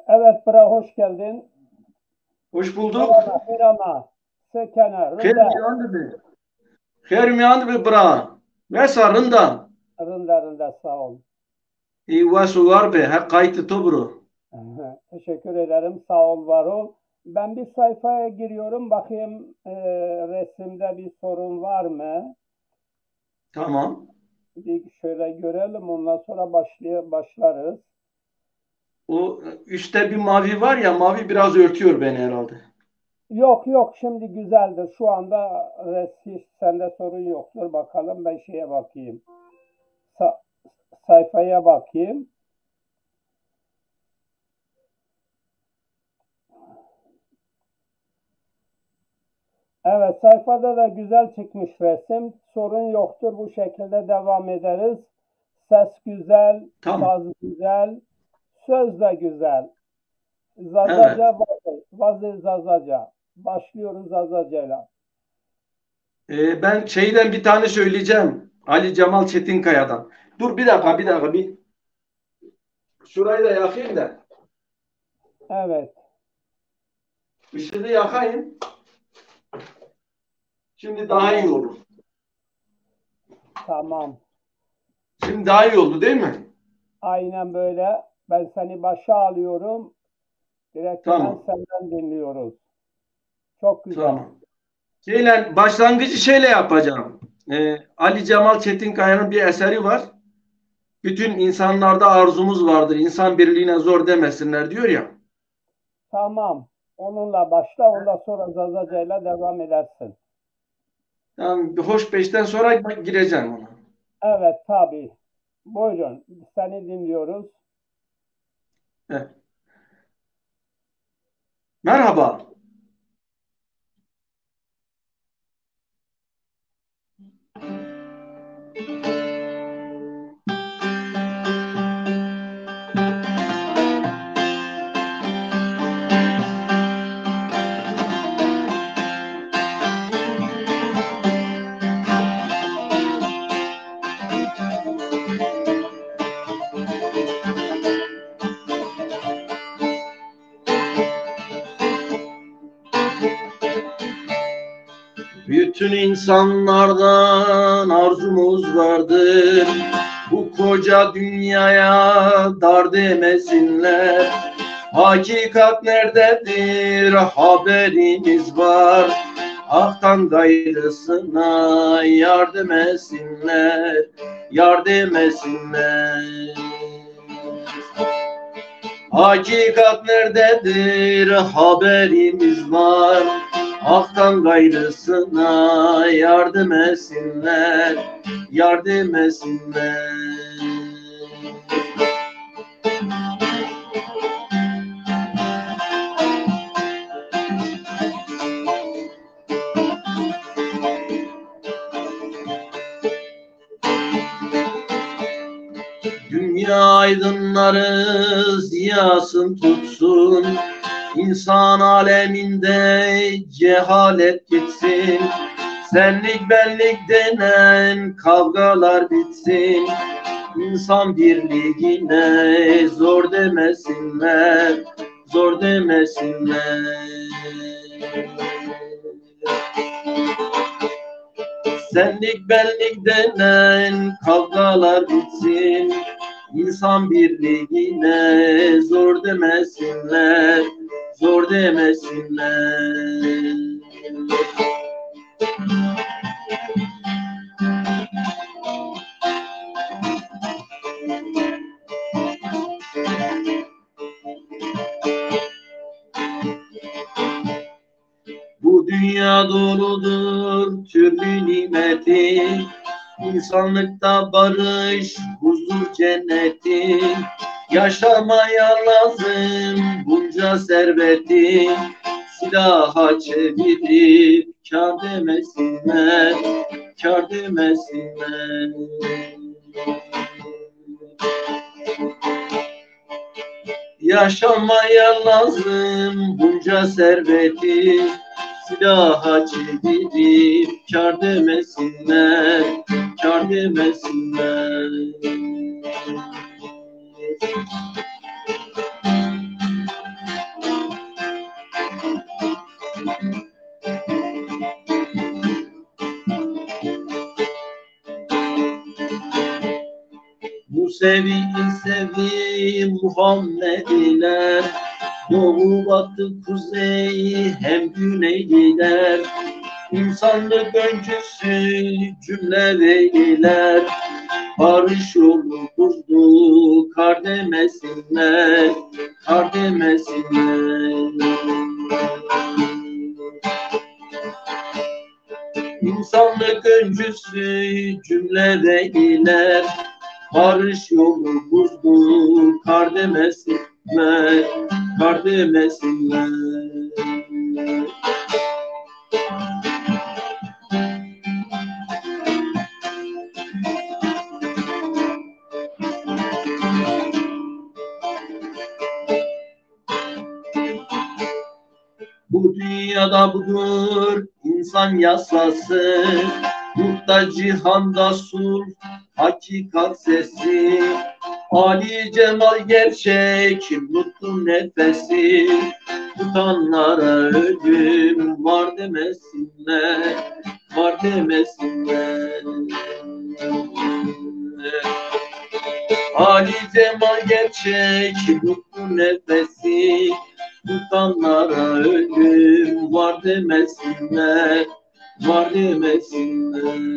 Evet bre hoş geldin. Hoş bulduk. Merhaba, Hirama, Sekene, Her Rında, mi yandı be? Her mi yandı be bra? Ve sarında. Rında sağ ol. İyi vasu var be. Ha kayıtlı tobro. Teşekkür ederim, sağ ol, var ol. Ben bir sayfaya giriyorum, bakayım resimde bir sorun var mı? Tamam. Bir şöyle görelim, ondan sonra başlarız. O üstte bir mavi var ya, mavi biraz örtüyor beni herhalde. Yok yok, şimdi güzeldir. Şu anda hiç sende sorun yoktur. Bakalım ben şeye bakayım. Sa- sayfaya bakayım. Evet, sayfada da güzel çıkmış resim. Sorun yoktur. Bu şekilde devam ederiz. Ses güzel, Tamam. saz güzel, söz de güzel. Evet. Zazaca, vazı zazaca. Başlıyoruz zazacayla. Ben şeyden bir tane söyleyeceğim. Ali Cemal Çetinkaya'dan. Dur bir dakika, bir Tamam. dakika. Şurayı da yakayım da. Evet, Işığı yakayım. Şimdi daha iyi tamam, olur. tamam. Şimdi daha iyi oldu değil mi? Aynen böyle. Ben seni başa alıyorum. Direktmen Tamam. senden dinliyoruz. Çok güzel. Tamam. Başlangıcı şeyle yapacağım. Ali Cemal Çetinkaya'nın bir eseri var. Bütün insanlarda arzumuz vardır. İnsan birliğine zor demesinler diyor ya. Tamam. Onunla başla, ondan sonra zazacayla devam edersin. Yani hoş beşten sonra gireceğim ona. Evet, tabii. Buyurun, seni dinliyoruz. Evet. Merhaba. Bütün insanlardan arzumuz vardır. Bu koca dünyaya dar demesinler. Hakikat nerededir haberimiz var. Hak'tan gayrısına yardım etsinler, yardım etsinler. Hakikat nerededir haberimiz var. Hak'tan gayrısına yardım etsinler, yardım etsinler. Dünya aydınları ziyasın tutsun, İnsan aleminde cehalet gitsin, senlik benlik denen kavgalar bitsin, İnsan birliğine zor demesinler, zor demesinler. Senlik benlik denen kavgalar bitsin, İnsan birliğine zor demesinler, zor demesinler. Bu dünya doludur türlü nimeti, İnsanlıkta barış, huzur cenneti. Yaşamaya lazım bunca serveti, silaha çevirip kâr demesinler, kâr demesinler. Yaşamaya lazım bunca serveti, silaha çevirip kâr demesinler, kâr demesinler. sevi sevi Muhammediler. Doğu batı kuzeyi hem güneyliler. İnsanlık öncüsü cümle veliler. Barış yolu buzlu kar demesinler, kar demesinler. İnsanlık öncüsü cümle veliler. Barış yolu buzlu kar demesinler, kar demesinler. Bu dünyada budur insan yasası, yurtta cihanda sul hakikat sesi. Ali Cemal gerçek mutlu nefesi, tutanlara ölüm var demesinler, var demesinler. Ali Cemal gerçek mutlu nefesi, tutanlara ölüm var demesinler, var demesinler.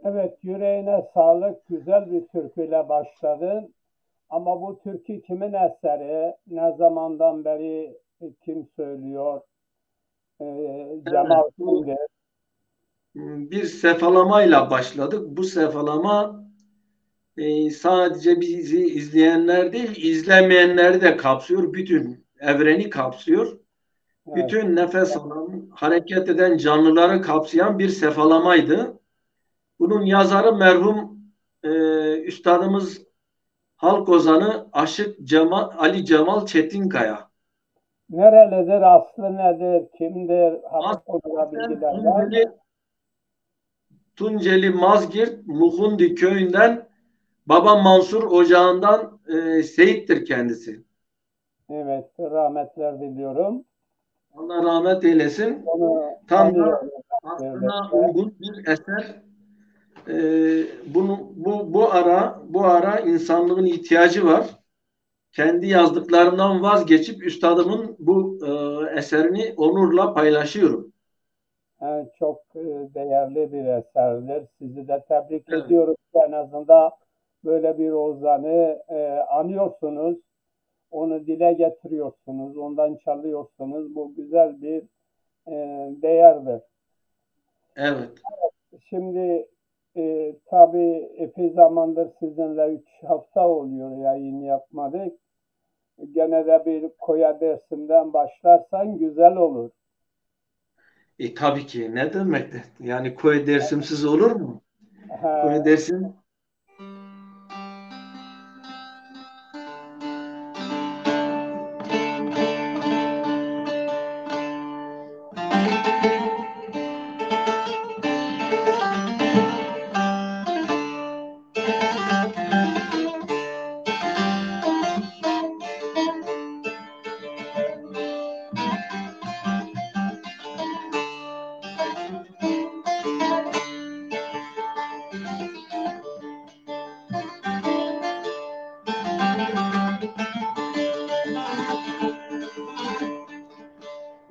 Evet, yüreğine sağlık. Güzel bir türküyle başladın. Ama bu türkü kimin eseri? Ne zamandan beri kim söylüyor? Cemal Evet, bu kimdir? bir sefalamayla başladık. Bu sefalama sadece bizi izleyenler değil, izlemeyenleri de kapsıyor. Bütün evreni kapsıyor. Evet, Bütün nefes alan, hareket eden canlıları kapsayan bir sefalamaydı. Bunun yazarı merhum üstadımız halk ozanı Aşık Ali Cemal Çetinkaya. nerelidir, aslı nedir, kimdir? Bu konuda Aslen bilgiler var mı? Tunceli Mazgirt Muhundi köyünden Baba Mansur ocağından Seyit'tir kendisi. Evet, rahmetler diliyorum. Allah rahmet eylesin. Onu Tam da tanıyorum aslına devlette. uygun bir eser. Bu ara insanlığın ihtiyacı var. Kendi yazdıklarımdan vazgeçip üstadımın bu eserini onurla paylaşıyorum. Yani çok değerli bir eserdir. Sizi de tebrik Evet, ediyoruz. En azından böyle bir ozanı anıyorsunuz. Onu dile getiriyorsunuz. Ondan çalıyorsunuz. Bu güzel bir e, değerdir. evet. Şimdi tabii epey zamandır sizinle 3 hafta oluyor yayın yapmadık. Gene de bir koya dersinden başlarsan güzel olur. Tabii ki ne demektir? Yani koy dersimsiz olur mu? Koy Ha, dersim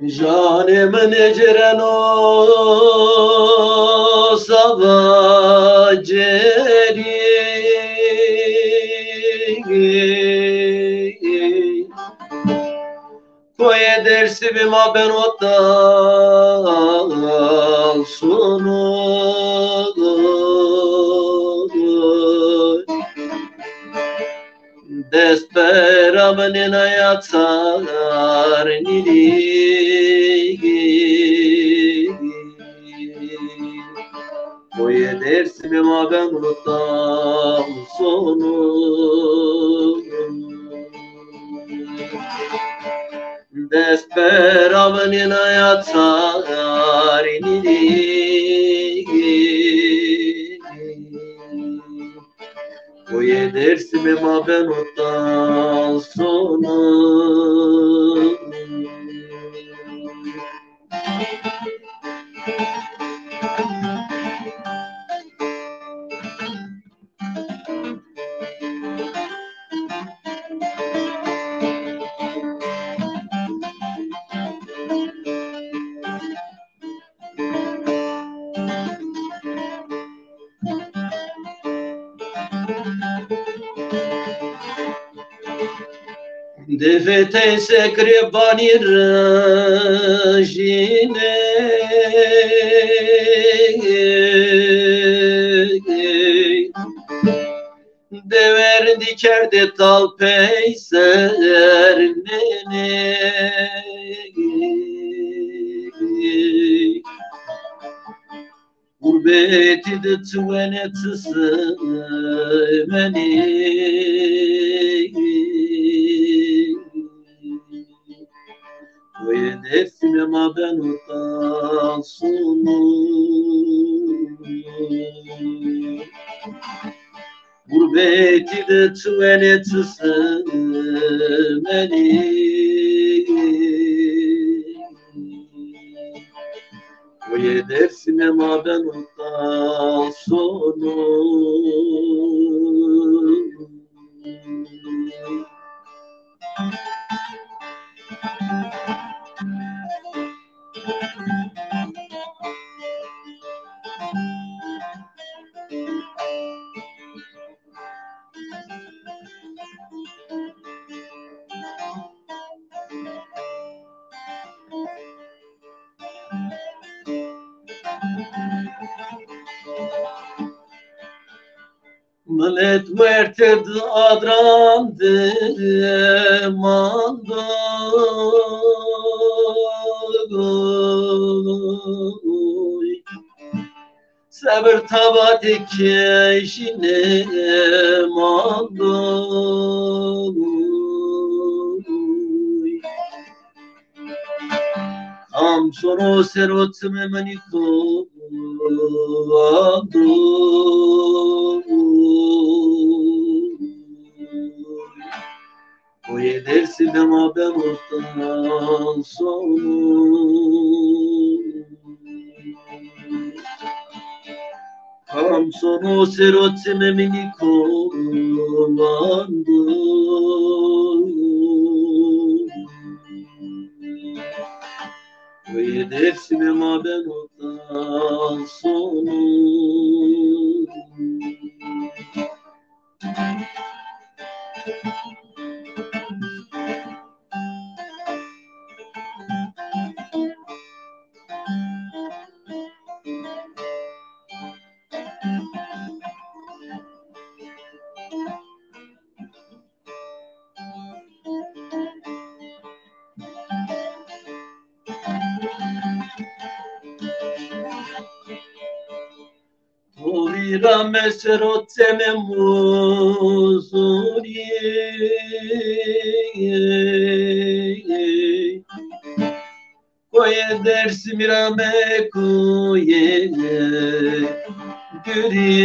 Canımın ecren o savaceri koy edersim ma ben o dal sonu desperamın yatar nili koy edersim ma ben o dal sonu desperamın yatar nili koy edersim ma ben o dal sonu Devete sekrebani rajine dever dikerde tal peyser nene gurbeti de tüvenetısı beni ve edersin ama ben utan sonu gurbeti de tüvenetısı beni ve edersin ama ben utan sonu Millet merted adrandı mandoy Sabır tabati keşine mandoy Am sono serot memanito o edersin ama ben ortadan sonu Am sono serot memanito ve edersin ama ben ondan sonu Tovira meserot semem muzuri Koye dersi mirame koye Güri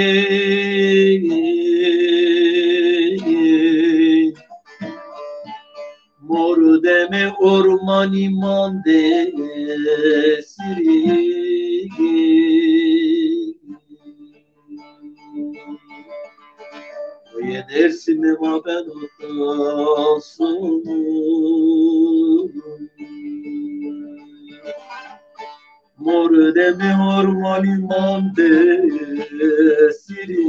Moru deme orman iman desiri Koye dersim ama ben utasını Moru deme orman iman desiri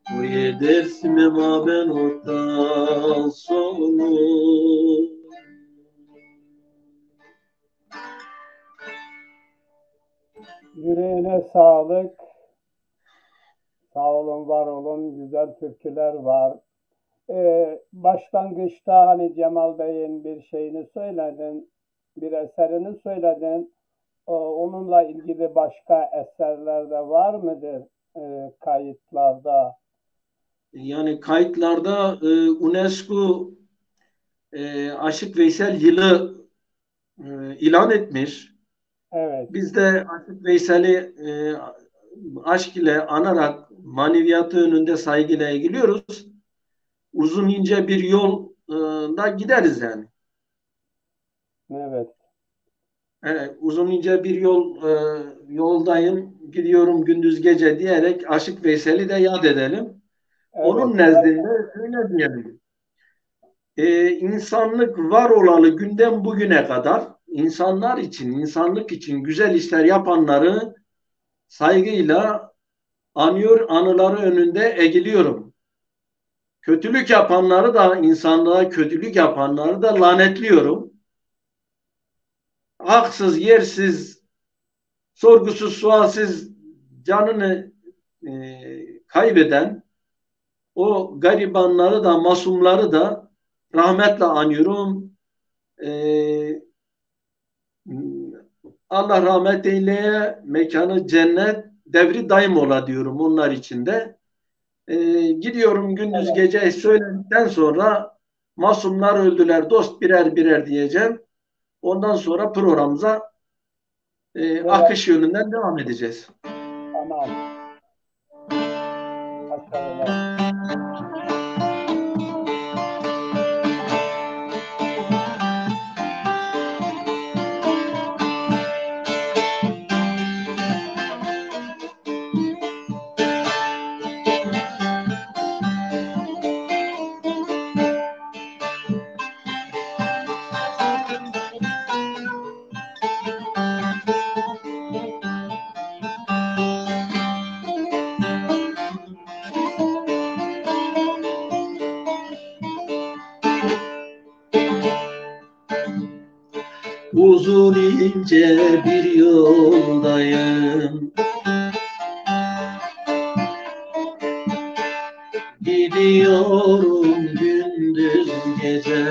Koye dersim ama ben utasını Yüreğine sağlık. Sağ olun, var olun. Güzel türküler var. Başlangıçta hani Cemal Bey'in bir şeyini söyledin, bir eserini söyledin. Onunla ilgili başka eserler de var mıdır kayıtlarda? Yani kayıtlarda UNESCO Aşık Veysel yılı ilan etmiş. Evet, Biz de Aşık Veysel'i aşk ile anarak maneviyatı önünde saygıyla eğiliyoruz. Uzun ince bir yolda gideriz yani. evet, Uzun ince bir yoldayım, gidiyorum gündüz gece diyerek Aşık Veysel'i de yad edelim. evet. Onun nezdinde öyle diyelim. İnsanlık var olalı günden bugüne kadar insanlar için, insanlık için güzel işler yapanları saygıyla anıyor, anıları önünde eğiliyorum. Kötülük yapanları da, insanlığa kötülük yapanları da lanetliyorum. Haksız, yersiz, sorgusuz, sualsiz canını kaybeden o garibanları da, masumları da rahmetle anıyorum. E, Allah rahmet eyleye, mekanı cennet, devri daim ola diyorum onlar için de. Gidiyorum gündüz Evet, gece söylendikten sonra masumlar öldüler, dost birer birer diyeceğim. Ondan sonra programımıza evet, akış yönünden devam edeceğiz. tamam. Başarılar. Uzun ince bir yoldayım, gidiyorum gündüz gece.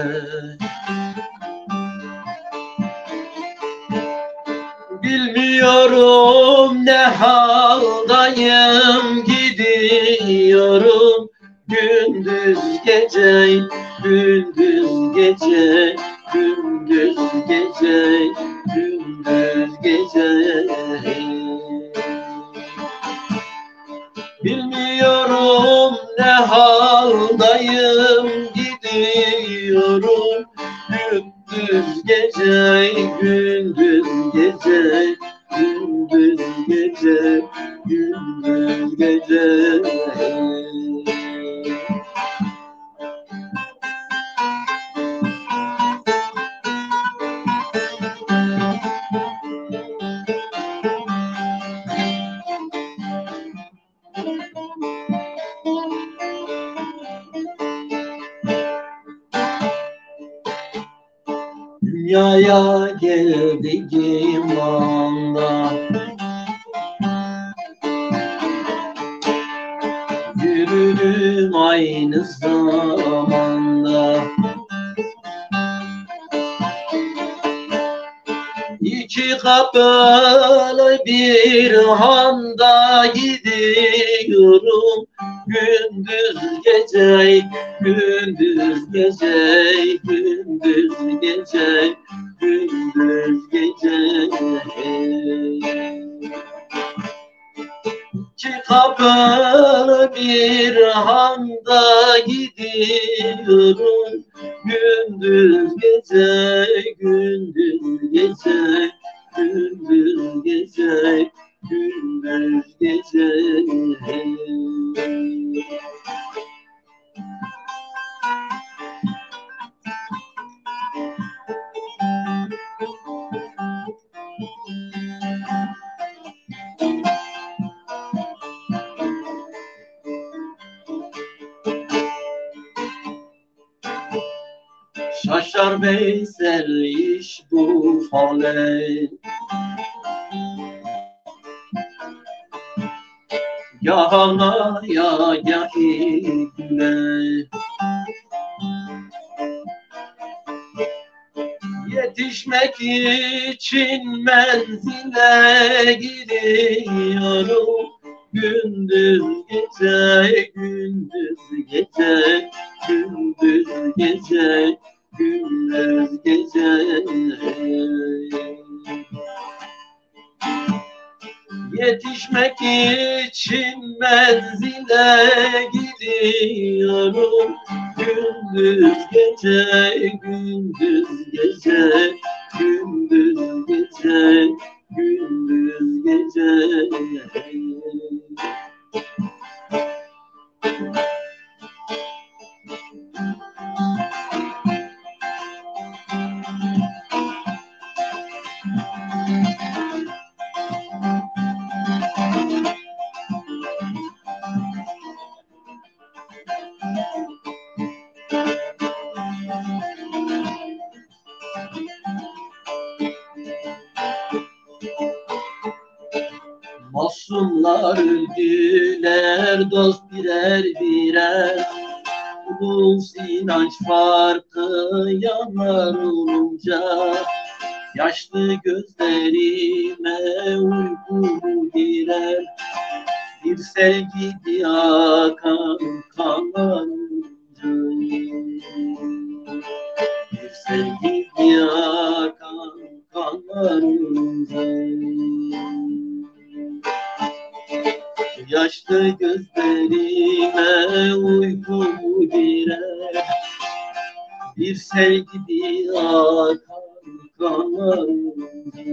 Bilmiyorum ne haldayım, gidiyorum gündüz gece, gündüz gece, gündüz gece, gündüz gece. Bilmiyorum ne haldayım, gidiyorum gündüz gece, gündüz gece, gündüz gece, gündüz gece. Dünyaya geldiğim anda yürüdüm aynı zamanda. İki kapılı bir handa gidiyorum gündüz gece, gündüz gece, gündüz gece, gündüz gece. İki kapılı bir handa gidiyorum gündüz gece, gündüz gece, gündüz gece, gündüz gece. Şaşar Veysel iş bu hale, gâh ağlaya gâh güle. Yetişmek için menzile gidiyorum gündüz gece, gündüz gece, gündüz gece, gündüz gece. Yetişmek için menzile gidiyorum gündüz gece, gündüz gece, gündüz gece, gündüz gece. masumlar öldüler dost birer birer. Ulus inanç farkı yanar olunca, yaşlı gözlerime uyku girer. Bir sel gibi akan kanlar olunca, bir sel gibi akan kanlar olunca, yaşlı gözlerime uyku girer. Bir sel gibi akan kanlar olunca,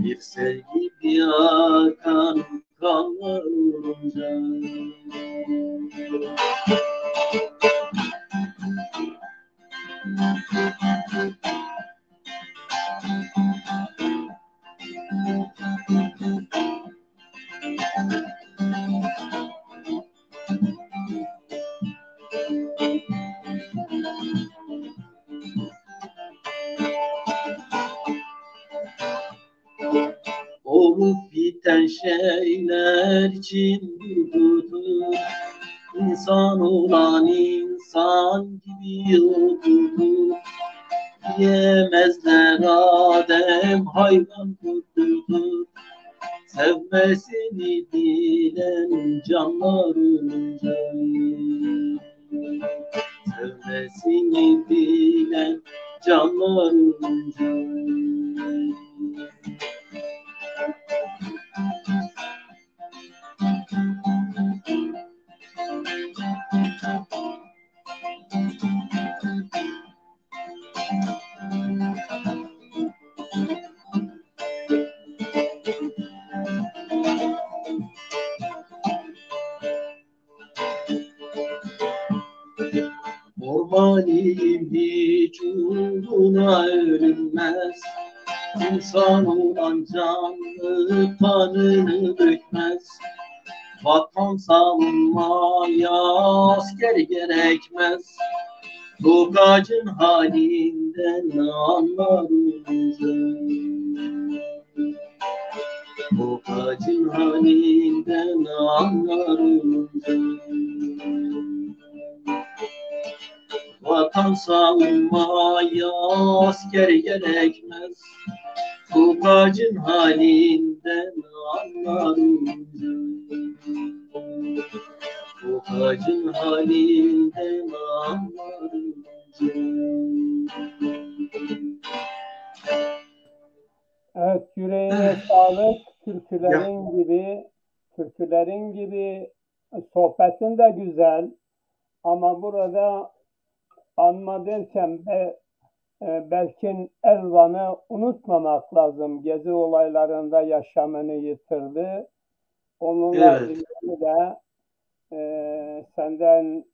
bir sel gibi akan kanlar olunca. Olup biten şeyler için durdur. İnsan olan insan gibi oturdu. Diyemezler Adem hayvan kurtuldu. Sevmesini bilen canlar olunca, sevmesini bilen canlar olunca. Ormanın hiç uğruna ölünmez, İnsan olan canlı kanını dökmez. Vatan savunmaya asker gerekmez, Tokacın halinden anlar olunca, Tokacın halinden anlar olunca. Vatan savunmaya asker gerekmez, Tokacın halinden anlar olunca, Tokacın halinden anlar olunca. Evet, yüreğine sağlık. Türkülerin gibi sohbetin de güzel. Ama burada anma derken Berkin Elvan'ı unutmamak lazım. Gezi olaylarında yaşamını yitirdi. Onunla Evet. ilgili de senden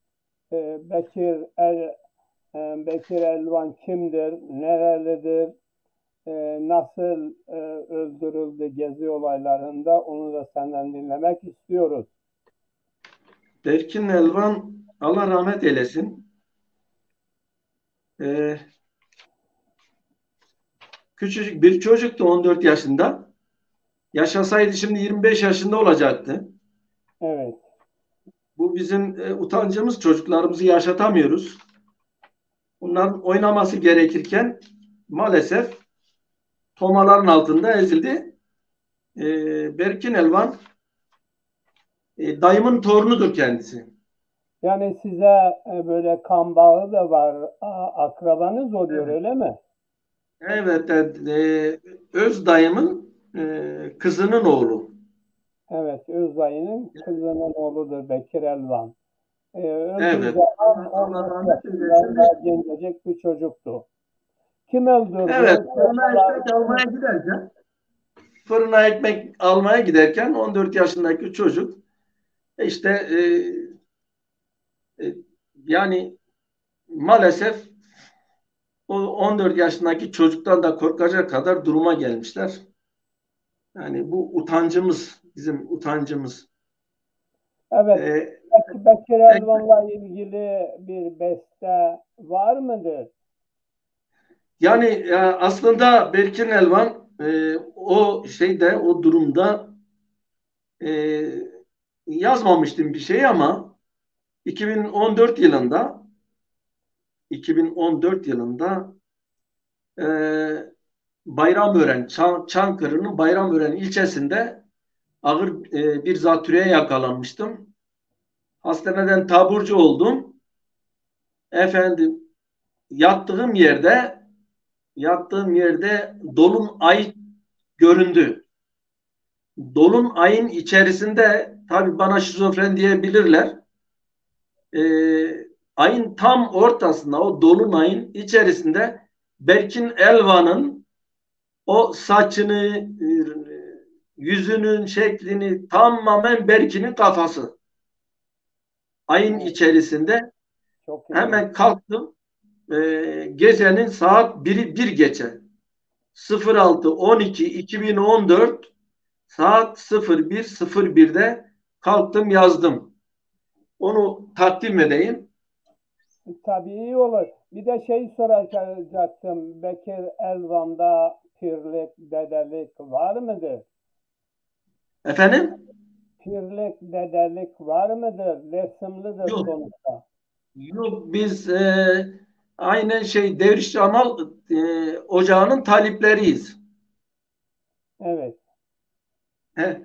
Bekir Elvan kimdir, nerelidir, nasıl öldürüldü gezi olaylarında, onu da senden dinlemek istiyoruz. Berkin Elvan Allah rahmet eylesin. Küçücük bir çocuktu, 14 yaşında. Yaşasaydı şimdi 25 yaşında olacaktı. Evet. Bu bizim utancımız, çocuklarımızı yaşatamıyoruz. Bunların oynaması gerekirken maalesef tomaların altında ezildi. Berkin Elvan dayımın torunudur kendisi. Yani size böyle kan bağı da var, akrabanız oluyor, Evet. öyle mi? Evet, öz dayımın kızının oğlu. Evet, Özdayı'nın kızının oğludur Bekir Elvan. Öldüğü Evet. zaman Allah 14 rahmet eylesin. yaşında gencecik bir çocuktu. Kim öldürdü? Evet, fırına ekmek almaya giderken 14 yaşındaki çocuk işte yani maalesef o 14 yaşındaki çocuktan da korkacak kadar duruma gelmişler. Yani bu utancımız, bizim utancımız. Evet. Ee, Bekir Elvan'la ilgili bir beste var mıdır? Yani aslında Berkin Elvan o şeyde, o durumda e, yazmamıştım bir şey ama 2014 yılında 2014 yılında e, Bayramören, Çankırı'nın Bayramören ilçesinde ağır bir zatürreye yakalanmıştım. Hastaneden taburcu oldum. Efendim, yattığım yerde dolunay göründü. Dolunayın içerisinde tabii bana şizofren diyebilirler. Ayın tam ortasında o dolunayın içerisinde Berkin Elvan'ın o saçını, yüzünün şeklini tamamen Berkin'in kafası. Ayın içerisinde Çok iyi. hemen kalktım. Gecenin saat 1 geçe. 06.12.2014 saat 01.01'de kalktım, yazdım. Onu takdim edeyim. Tabii iyi olur. Bir de şey soracaktım. Bekir Elvan'da pirlik, dedelik var mıdır? Efendim? Pirlik, dedelik var mıdır? Resimlidir Yok. sonuçta. Yok, biz aynen Devriş Cemal Ocağı'nın talipleriyiz. Evet. He.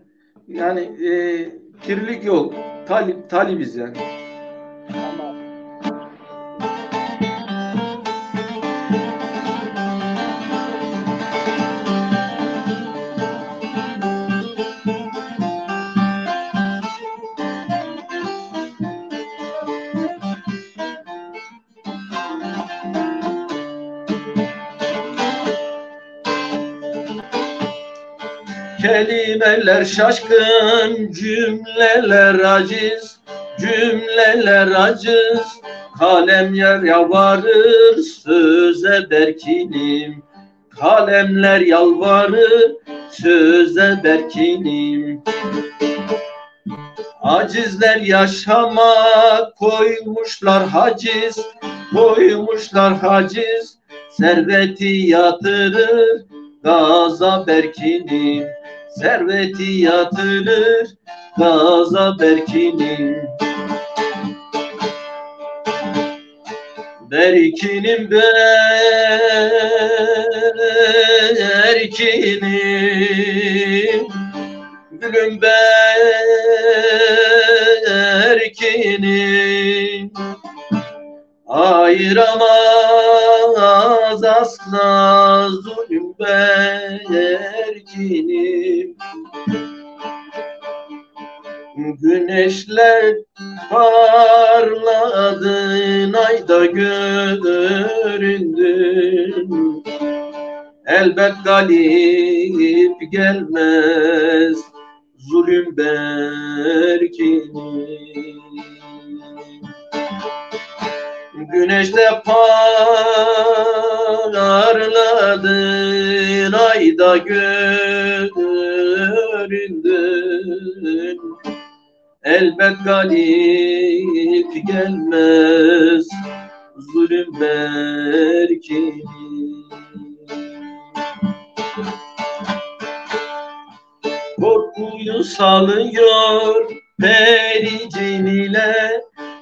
Yani kirlilik yok. Talibiz yani. Tamam. Kelimeler şaşkın, cümleler aciz, cümleler aciz. Kalem yer yalvarır, söze berkinim. Kalemler yalvarır, söze berkinim. Acizler yaşama koymuşlar haciz, koymuşlar haciz. Serveti yatırır, gaza berkinim. Serveti yatırır, gaza berkinim. Berkinim, berkinim, gülüm berkinim. Ayıramaz asla zulüm berkinim. Güneşler parladın, ayda göründün. Elbet galip gelmez zulüm berkinim. Güneşte parladın, ayda göründün. Elbet galip gelmez zulüm berkinim. Korkuyu salıyor pericin ile,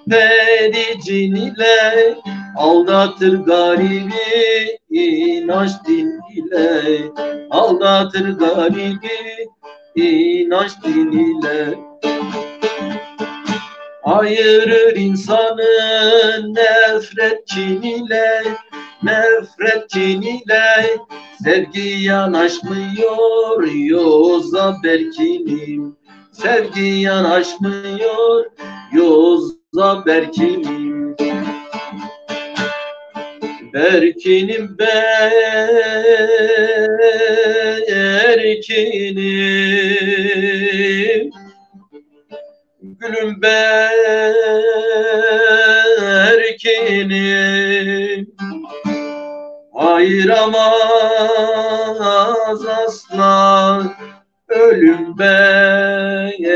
pericin ile. Aldatır garibi inanç din ile, aldatır garibi inanç din ile. Ayırır insanı nefret kin ile, nefret kin ile. Sevgi yanaşmıyor yoza berkinim. Sevgi yanaşmıyor yoza berkinim. Berkinim, berkinim, gülüm berkinim. Ayıramaz asla ölüm berkinim.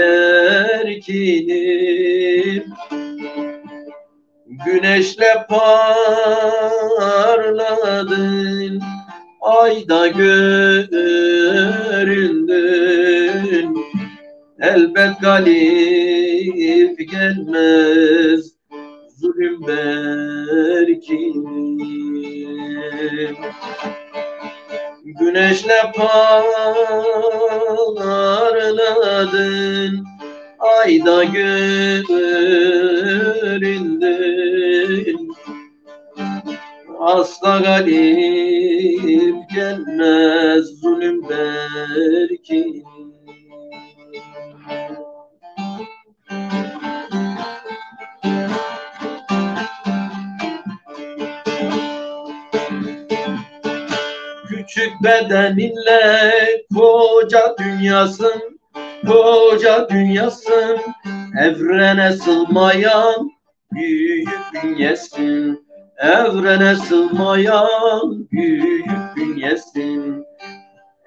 Güneşle parladın, ayda göründün. Elbet galip gelmez zulüm berkinim. Güneşle parladın, ayda göründün. Asla galip gelmez zulüm berkinim. Küçük bedeninle koca dünyasın, koca dünyasın, evrene sığmayan büyük bünyesin, evrene sığmayan büyük bünyesin.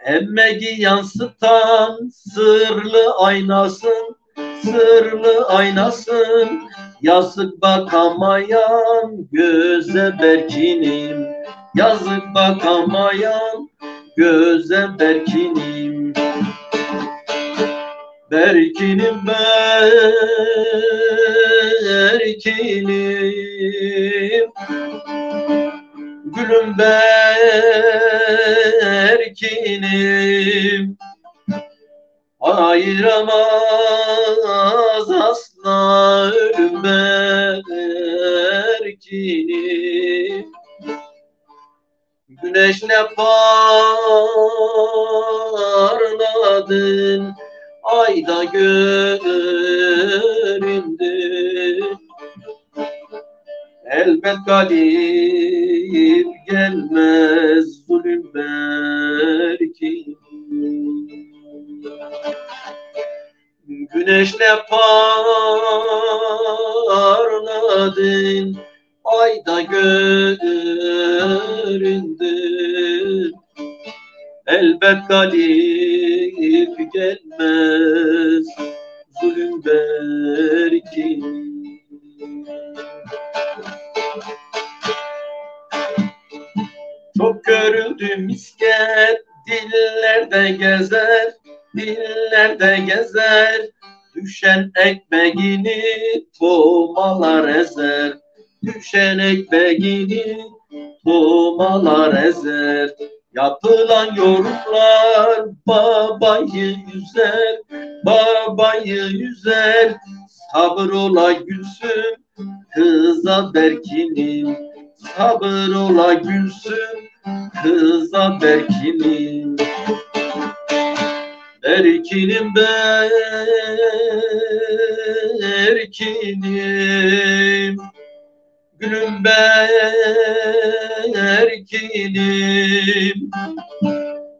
Emmeği yansıtan sırlı aynasın, sırlı aynasın, yazık bakamayan göze berkinim, yazık bakamayan göze berkinim. Berkinim, berkinim, gülüm berkinim. Ayıramaz asla ölüm berkinim. Güneşle parladın, ayda göründün. Elbet galip gelmez zulüm berkinim. Güneşle parladın, ayda göründün. Elbet galip gelmez zulüm berkinim. Çok görüldü misket, dillerde gezer, dillerde gezer. Düşen ekmeğini tomalar ezer, düşen ekmeğini tomalar ezer. Yapılan yorumlar babayı üzer, babayı üzer. Sabır ola Gülsüm, kıza berkinim, sabır ola Gülsüm, kıza berkinim. Berkinim, berkinim, gülüm berkinim.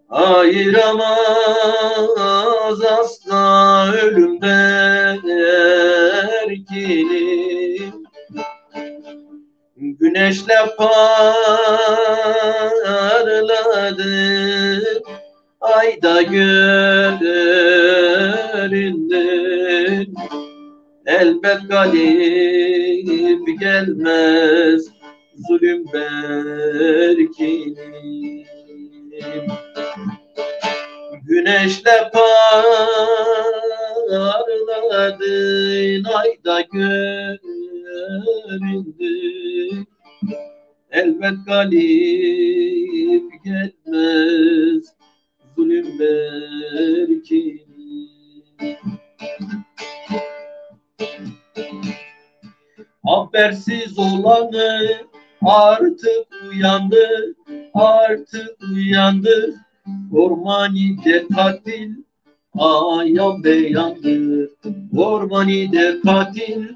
Ayıramaz asla ölüm berkinim. Güneşle parladın, ayda göründün. Elbet galip gelmez zulüm berkinim. Güneşle parladın, ayda göründün. Elbet galip gelmez zulüm berkinim. Habersiz olanı artık uyandı, artık uyandı. Ormanide katil ayan beyandır, ormanide katil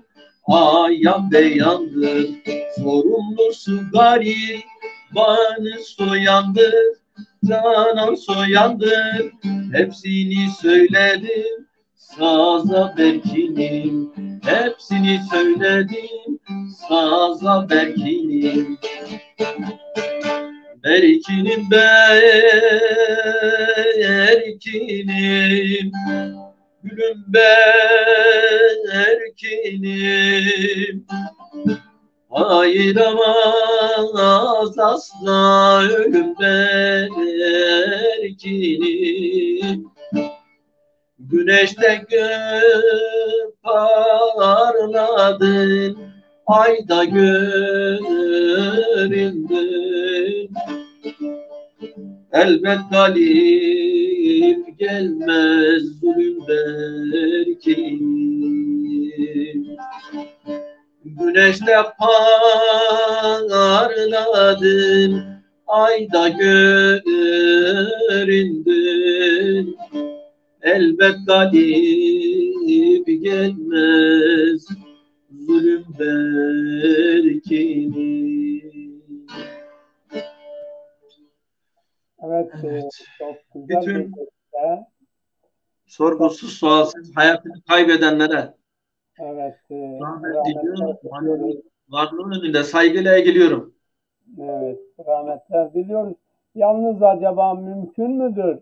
ayan beyandır. Sorumlusu garibanı soyandır, canan soyandır. Hepsini söyledim saza berkinim, hepsini söyledim saza berkinim. Berkinim, berkinim, gülüm berkinim. ayıramaz asla ölüm belkini. Güneşte gök parladın, ayda göründün. Elbet galip gelmez zulüm belki. Güneşte parladın, ayda göründün. Elbet galip gelmez zulüm belkini. Evet, çok güzel bir Bütün beste. sorgusuz sualsiz hayatını kaybedenlere Evet, rahmet diliyorum. diliyoruz. Varlığın önünde saygıyla eğiliyorum. Evet, rahmetler diliyoruz. Yalnız acaba mümkün müdür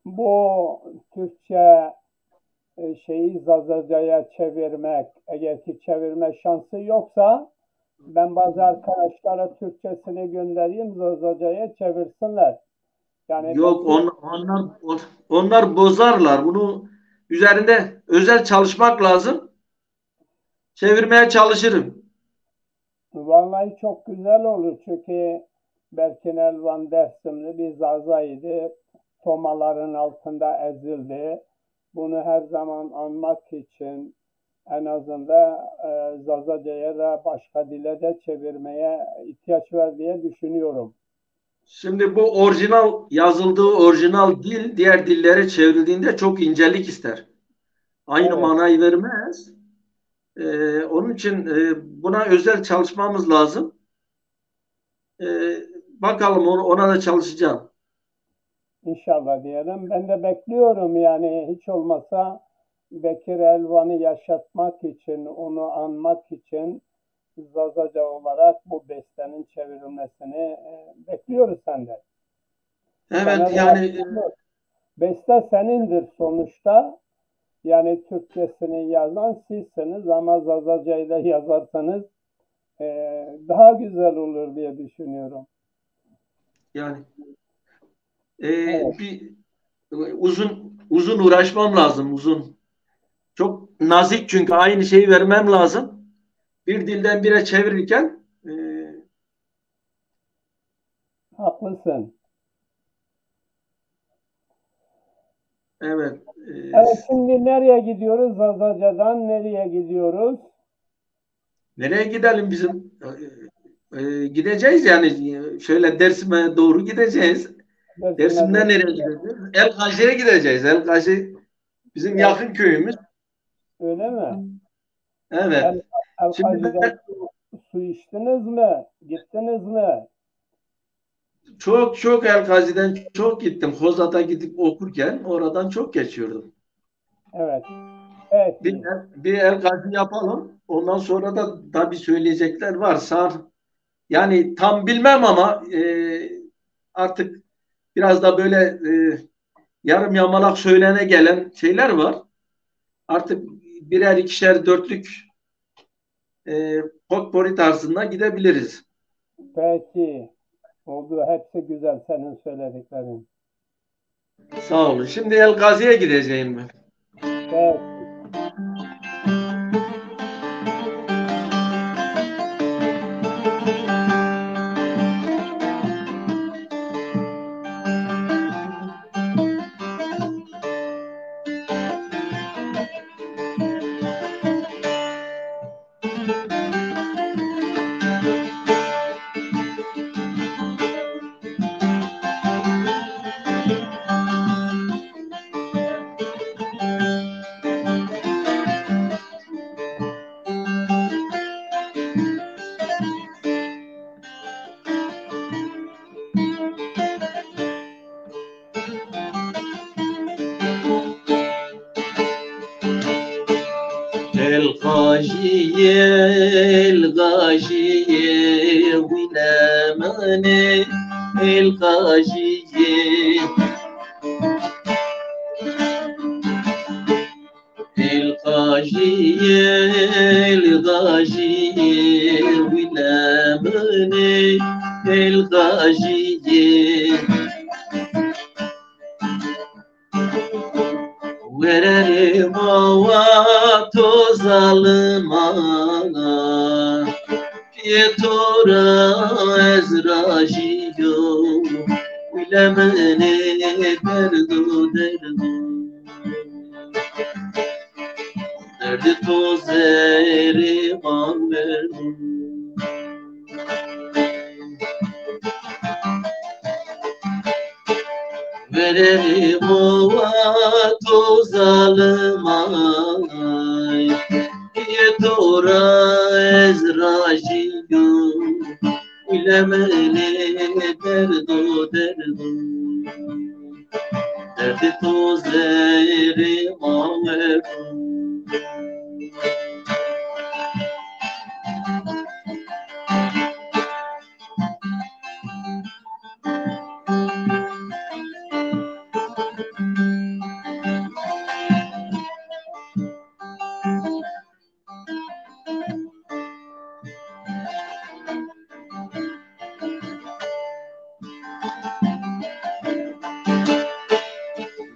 bu Türkçe şeyi Zazaca'ya çevirmek? Eğer ki çevirme şansı yoksa ben bazı arkadaşlara Türkçesini göndereyim, Zazaca'ya çevirsinler. Yani Yok, belki onlar bozarlar. Bunu üzerinde özel çalışmak lazım. Çevirmeye çalışırım. vallahi çok güzel olur çünkü Berkin Elvan Dersimli bir Zaza'ydı. Tomaların altında ezildi. Bunu her zaman anmak için en azından Zazaca'ya da başka dile de çevirmeye ihtiyaç var diye düşünüyorum. Şimdi bu orijinal yazıldığı orijinal dil diğer dillere çevrildiğinde çok incelik ister. Aynı Evet, manayı vermez. Onun için buna özel çalışmamız lazım. Bakalım ona da çalışacağım. inşallah diyelim. Ben de bekliyorum yani hiç olmasa Bekir Elvan'ı yaşatmak için, onu anmak için Zazaca olarak bu bestenin çevrilmesini bekliyoruz senden. Evet, Sana da yani beste senindir sonuçta. Yani Türkçesini yazan sizsiniz ama Zazaca'yı da yazarsanız daha güzel olur diye düşünüyorum. yani Evet, bir uzun uğraşmam lazım, uzun. Çok nazik, çünkü aynı şeyi vermem lazım. Bir dilden bire çevirirken haklısın. evet, Evet, şimdi nereye gidiyoruz? Zazaca'dan nereye gidiyoruz? nereye gidelim bizim? Gideceğiz yani, şöyle Dersim'e doğru gideceğiz. Dersim'e Dersim'den doğru. nereye gideceğiz? Elkaşi'ye gideceğiz. Elkaşi bizim Evet, yakın köyümüz. öyle mi? Evet. El, Şimdi El-Kaci'den ben su içtiniz mi? Gittiniz mi? çok Elkazi'den çok gittim. Hozat'a gidip okurken oradan çok geçiyordum. Evet. Bir, Peki. bir Elkazi yapalım. Ondan sonra da tabii söyleyecekler varsa, yani tam bilmem ama artık biraz da böyle yarım yamalak söylene gelen şeyler var. Artık birer ikişer dörtlük potpourri tarzında gidebiliriz. Peki. Oldu. Hepsi güzel senin söylediklerin. Sağ olun. Şimdi Elkazi'ye gideceğim ben. Peki. El Gaziye Vinemane El Gaziye El Gaziye El الغاجية ولا مني الغاجية ورري مواتو ظالمانا يتورا ازراجيو ولا مني دردو دردو درد تو زيري غامر ورري مواتو ظالماي يتورا ازراجيو ولا مني دردو دردو درد تو زيري غامر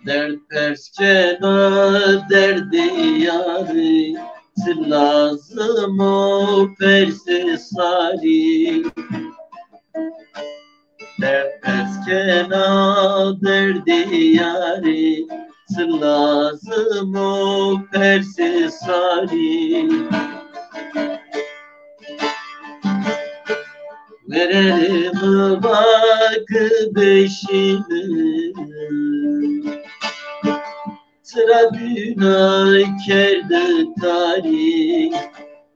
Dert perskena derdi yari lazım o perse sari Dert perskena derdi yari lazım o perse sari Verelim bak beşimi Sıra günah kerde tarih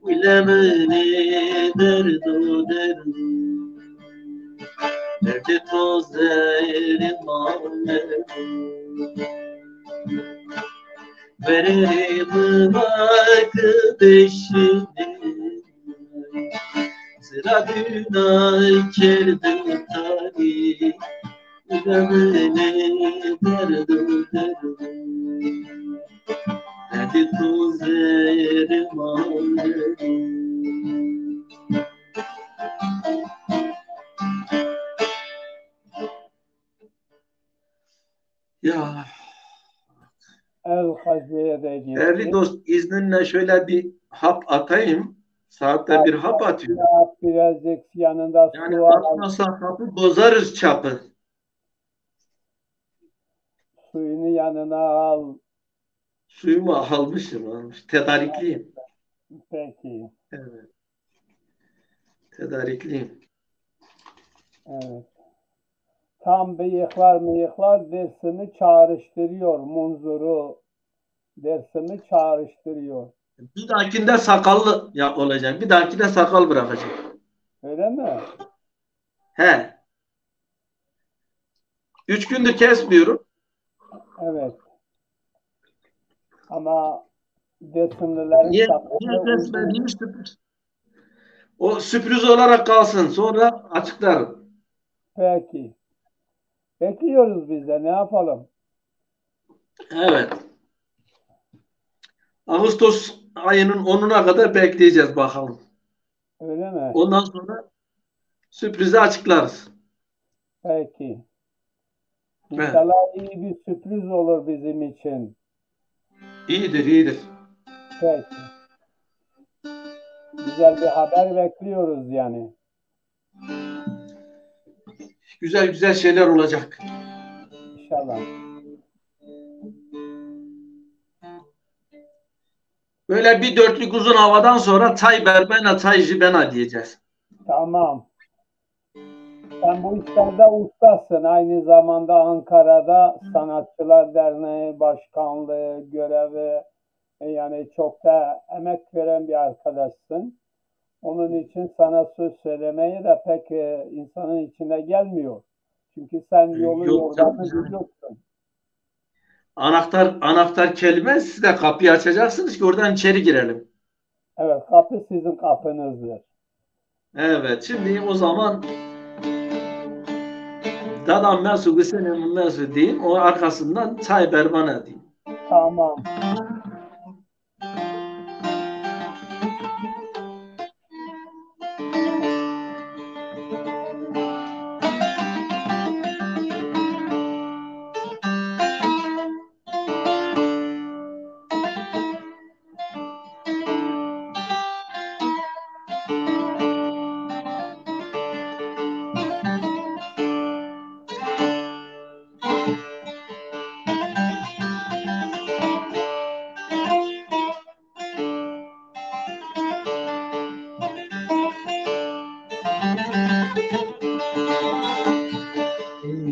Bilemeni derdo derdo Derdi toz derim ağlarım Verelim bak beşini Sıra günah kerde tarih Bilemeni derdo derdo Derdi toz derim ağlarım Ya El-Hazire'ye değerli geçtik. dost izninle şöyle bir hap atayım. Saatte bir hap atıyor. Birazcık yanında Yani su al. atmasa hapı bozarız çapı. Suyunu yanına al. Suyumu almışım. Tedarikliyim. Peki. Evet. Tedarikliyim. Evet. Tam bıyıklar dersimi çağrıştırıyor. Munzuru dersimi çağrıştırıyor. Bir dahakinde sakallı olacak. Bir dahakinde sakal bırakacağım. Öyle mi? He. 3 gündür kesmiyorum. Evet. Ama dersimlilerin Niye sakalı kesmediğim sürpriz. O sürpriz olarak kalsın. Sonra açıklarım. Peki. Bekliyoruz biz de. Ne yapalım? Evet. Ağustos ayının 10'una kadar bekleyeceğiz bakalım. Öyle mi? Ondan sonra sürprizi açıklarız. Peki. Evet. İnşallah iyi bir sürpriz olur bizim için. İyidir, iyidir. Peki. Güzel bir haber bekliyoruz yani. Güzel güzel şeyler olacak. İnşallah. Böyle bir dörtlük uzun havadan sonra tay berbena tay jibena diyeceğiz. Tamam. Sen bu işlerde ustasın. Aynı zamanda Ankara'da Sanatçılar Derneği Başkanlığı görevi yani çok da emek veren bir arkadaşsın. Onun için sana söz söylemeye de pek insanın içine gelmiyor. Çünkü sen yolu yordamı biliyorsun. Anahtar kelime, siz de kapıyı açacaksınız ki oradan içeri girelim. Evet, kapı sizin kapınızdır. Evet, şimdi o zaman Dadam mesu gısenemin mesu diyeyim. O arkasından çay berbana diyeyim. Tamam.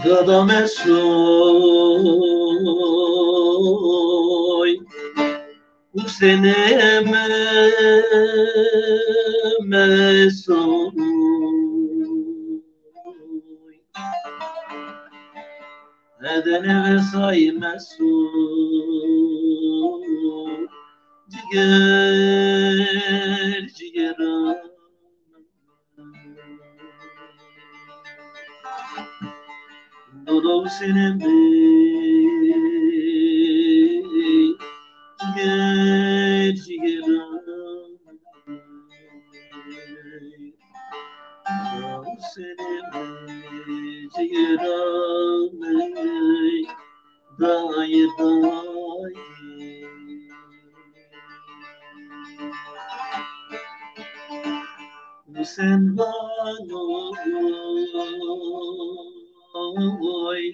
Dada mesoy bu sene mesoy Edene ve say mesoy Ciger cigeram Dodo senem ciger cigeram Dodo senem cigeram Dayı dayı Sen bana oy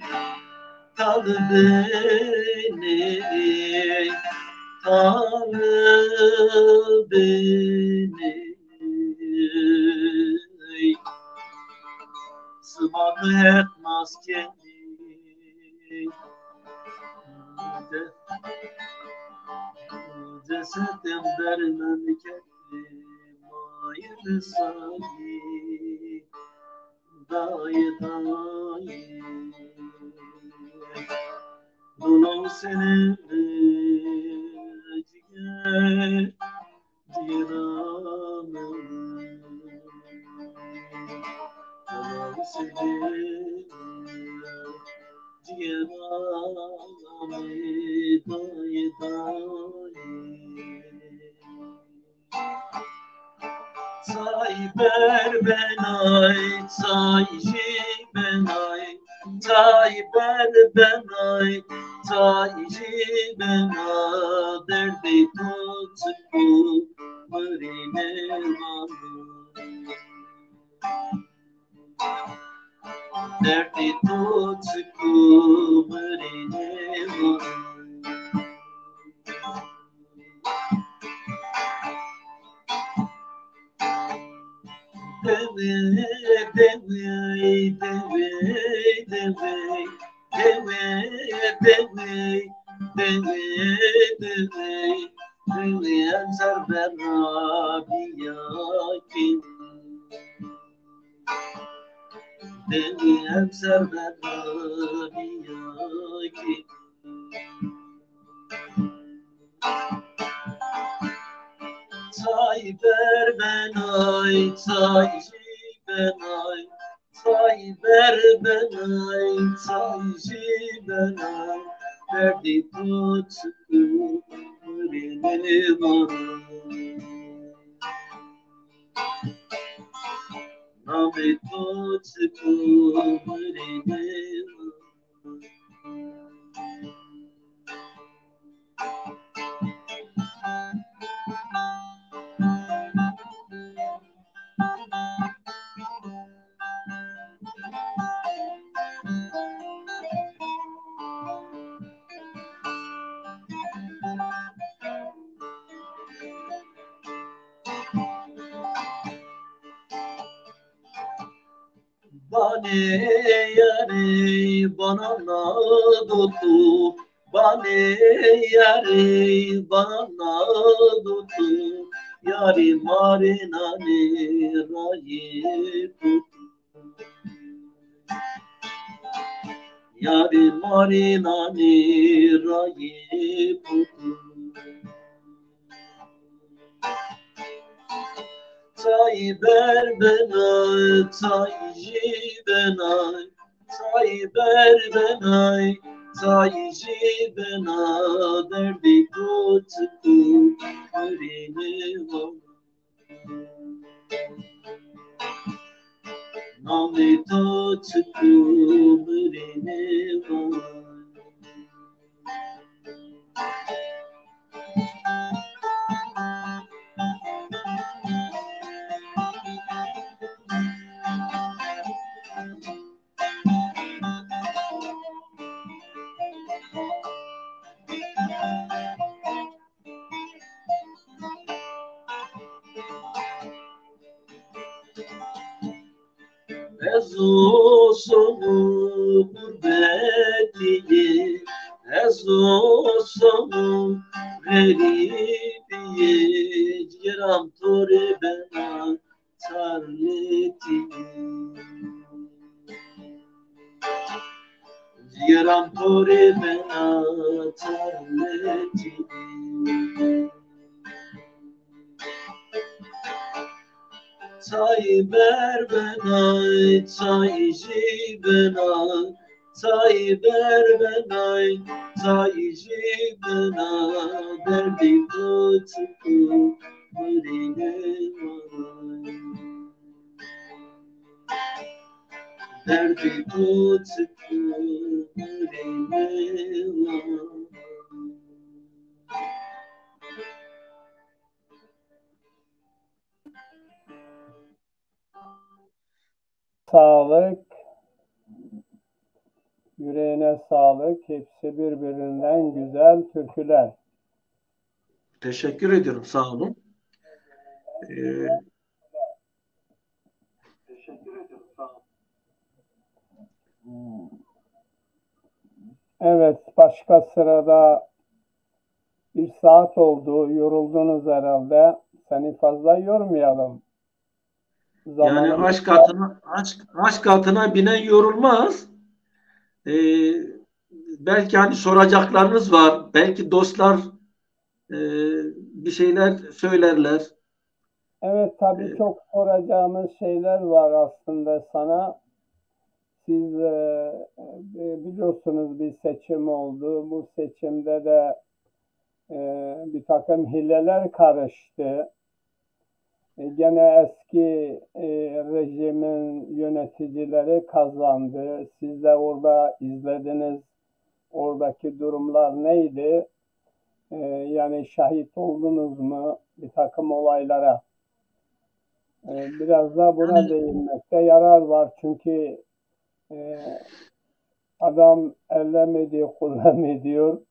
Talı beni Talı beni Sıvanı etmez kendi Cesetim dermen kendim Ayrı sayı Dayı dayı Dolan seni ciğer ciğeranım Dolan seni ciğeranım Dayı dayı Say ber ben ay, say ben ay, say ber ben ay, say ben ay, derdi tutku mırine var. Derdi tutku mırine var. Deve, deve, deve, deve, deve, deve, deve, deve, deve, emzer berabiya kim? Deve, emzer berabiya kim? Say ber ben ay, say ben ay, say ber ben ay, say ben ay, derdi tutku mırine var. Name tutku mırine var. Bane yare bana nadutu Bane yare bana nadutu Yari mare nane raye putu Yari mare nane raye putu Say ber benay, say benay, say ber benay, say benay, derdi tutku mırine var. Name tutku mırine var. Ezo sonu Ez olsam garibi Cigeram tore bena tarleti Cigeram tore bena tarleti Çay ber benay, çay içi benay, çay ber benay, çay içi benay, derdi tutup mürine vanay. Derdi tutup mürine vanay. Sağlık, yüreğine sağlık. Hepsi birbirinden güzel türküler. Teşekkür ediyorum, sağ olun. Evet, başka sırada bir saat oldu. Yoruldunuz herhalde. Seni fazla yormayalım. Yani aşk katına binen yorulmaz. Belki hani soracaklarınız var. Belki dostlar bir şeyler söylerler. Evet, tabii çok soracağımız şeyler var aslında sana. Siz biliyorsunuz bir seçim oldu. Bu seçimde de bir takım hileler karıştı. Gene eski rejimin yöneticileri kazandı. Siz de orada izlediniz. Oradaki durumlar neydi? Yani şahit oldunuz mu bir takım olaylara? Biraz da buna değinmekte yarar var. Çünkü adam ellem ediyor, kullem ediyor.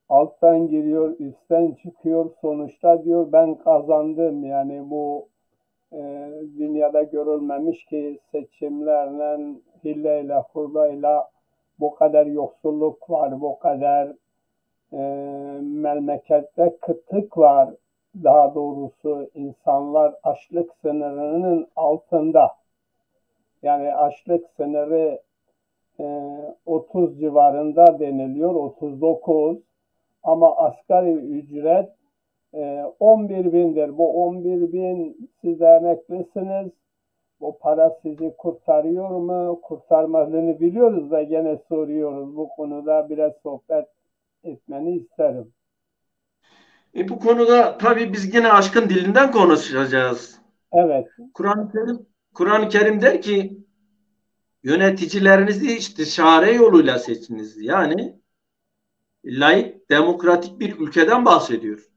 Alttan giriyor, üstten çıkıyor. Sonuçta diyor ben kazandım. Yani bu dünyada görülmemiş ki seçimlerle, hilleyle, hurdayla bu kadar yoksulluk var, bu kadar memlekette kıtlık var. Daha doğrusu insanlar açlık sınırının altında. Yani açlık sınırı 30 civarında deniliyor, 39. Ama asgari ücret 11 bindir. Bu 11 bin siz de emeklisiniz. Bu para sizi kurtarıyor mu? Kurtarmadığını biliyoruz da gene soruyoruz. Bu konuda biraz sohbet etmeni isterim. Bu konuda tabii biz yine aşkın dilinden konuşacağız. Evet. Kur'an-ı Kerim der ki yöneticilerinizi istişare yoluyla seçiniz. Yani laik, demokratik bir ülkeden bahsediyor.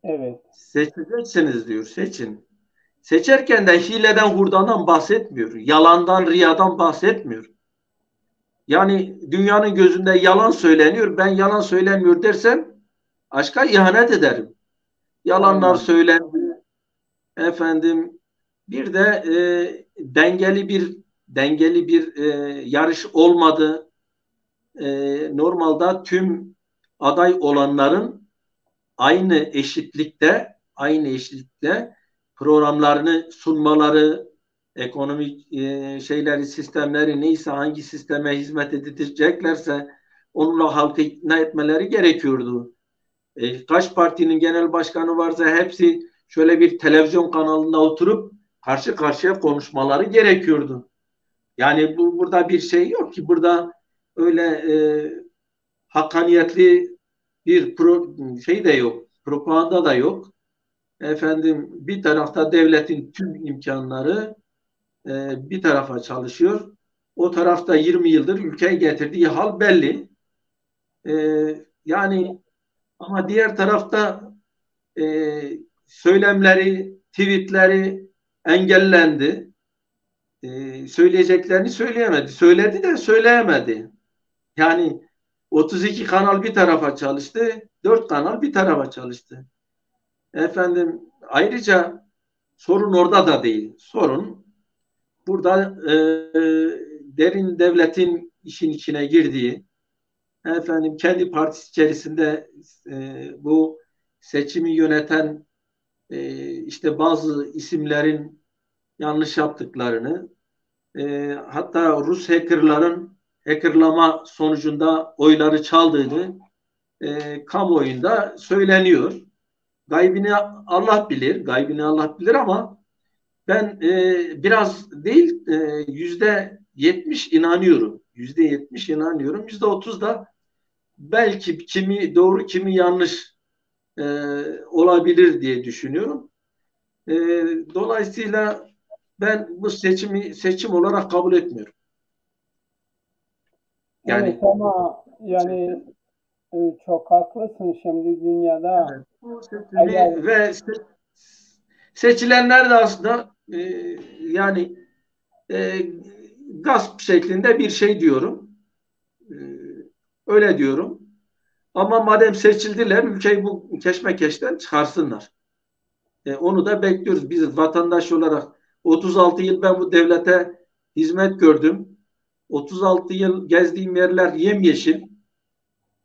Evet. Seçeceksiniz diyor, seçin. Seçerken de hileden, hurdadan bahsetmiyor. Yalandan, riyadan bahsetmiyor. Yani dünyanın gözünde yalan söyleniyor. Ben yalan söylemiyor dersem aşka ihanet ederim. Yalanlar Aynen. söyleniyor. Efendim bir de dengeli bir yarış olmadı. Normalde tüm aday olanların aynı eşitlikte programlarını sunmaları, ekonomik şeyleri, sistemleri neyse hangi sisteme hizmet edeceklerse onunla halkı ikna etmeleri gerekiyordu. Kaç partinin genel başkanı varsa hepsi şöyle bir televizyon kanalında oturup karşı karşıya konuşmaları gerekiyordu. Yani burada bir şey yok ki burada öyle hakkaniyetli bir şey de yok, propaganda da yok. Efendim bir tarafta devletin tüm imkanları bir tarafa çalışıyor. O tarafta 20 yıldır ülkeye getirdiği hal belli. E, Yani ama diğer tarafta e, söylemleri, tweetleri engellendi. Söyleyeceklerini söyleyemedi. Söyledi de söyleyemedi. Yani 32 kanal bir tarafa çalıştı, 4 kanal bir tarafa çalıştı. Efendim ayrıca sorun orada da değil. Sorun burada derin devletin işin içine girdiği, efendim kendi partisi içerisinde bu seçimi yöneten işte bazı isimlerin yanlış yaptıklarını, hatta Rus hackerların hackerlama sonucunda oyları çaldığını kamuoyunda söyleniyor. Gaybini Allah bilir, gaybini Allah bilir ama ben biraz değil %70 inanıyorum. %70 inanıyorum. %30 da belki kimi doğru kimi yanlış e, olabilir diye düşünüyorum. E, Dolayısıyla ben bu seçimi seçim olarak kabul etmiyorum. Evet Yani ama yani çok haklısın, şimdi dünyada evet, bu eğer seçimi ve seçilenler de aslında yani e, gasp şeklinde bir şey diyorum. E, Öyle diyorum. Ama madem seçildiler ülkeyi bu keşmekeşten çıkarsınlar. Onu da bekliyoruz. Biz vatandaş olarak 36 yıl ben bu devlete hizmet gördüm. 36 yıl gezdiğim yerler yemyeşil.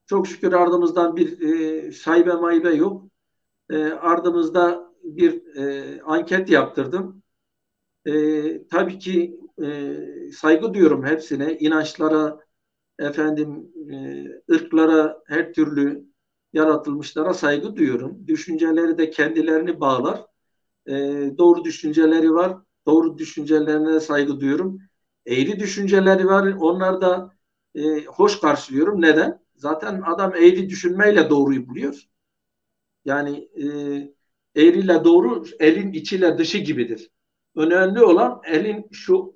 Çok şükür ardımızdan bir şaibe maybe yok. Ardımızda bir anket yaptırdım. Tabii ki saygı duyuyorum hepsine. İnançlara, efendim ırklara, her türlü yaratılmışlara saygı duyuyorum. Düşünceleri de kendilerini bağlar. E, Doğru düşünceleri var. Doğru düşüncelerine saygı duyuyorum. Eğri düşünceleri var. Onlar da hoş karşılıyorum. Neden? Zaten adam eğri düşünmeyle doğruyu buluyor. Yani eğriyle doğru elin içiyle dışı gibidir. Önemli olan elin şu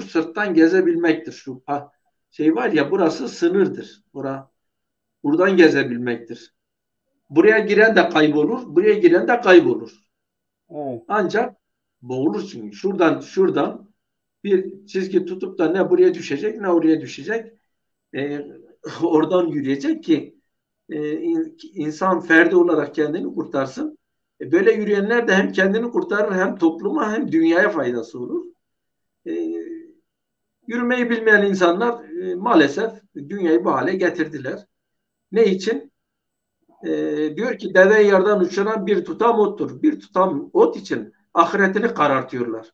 sırttan gezebilmektir. Şu şey var ya, burası sınırdır. Buradan gezebilmektir. Buraya giren de kaybolur, buraya giren de kaybolur. evet, Ancak boğulursun. Şuradan bir çizgi tutup da ne buraya düşecek ne oraya düşecek. E, Oradan yürüyecek ki insan ferdi olarak kendini kurtarsın. Böyle yürüyenler de hem kendini kurtarır hem topluma hem dünyaya faydası olur. E, Yürümeyi bilmeyen insanlar maalesef dünyayı bu hale getirdiler. Ne için? Diyor ki deve yerden uçuran bir tutam ottur. Bir tutam ot için ahiretini karartıyorlar.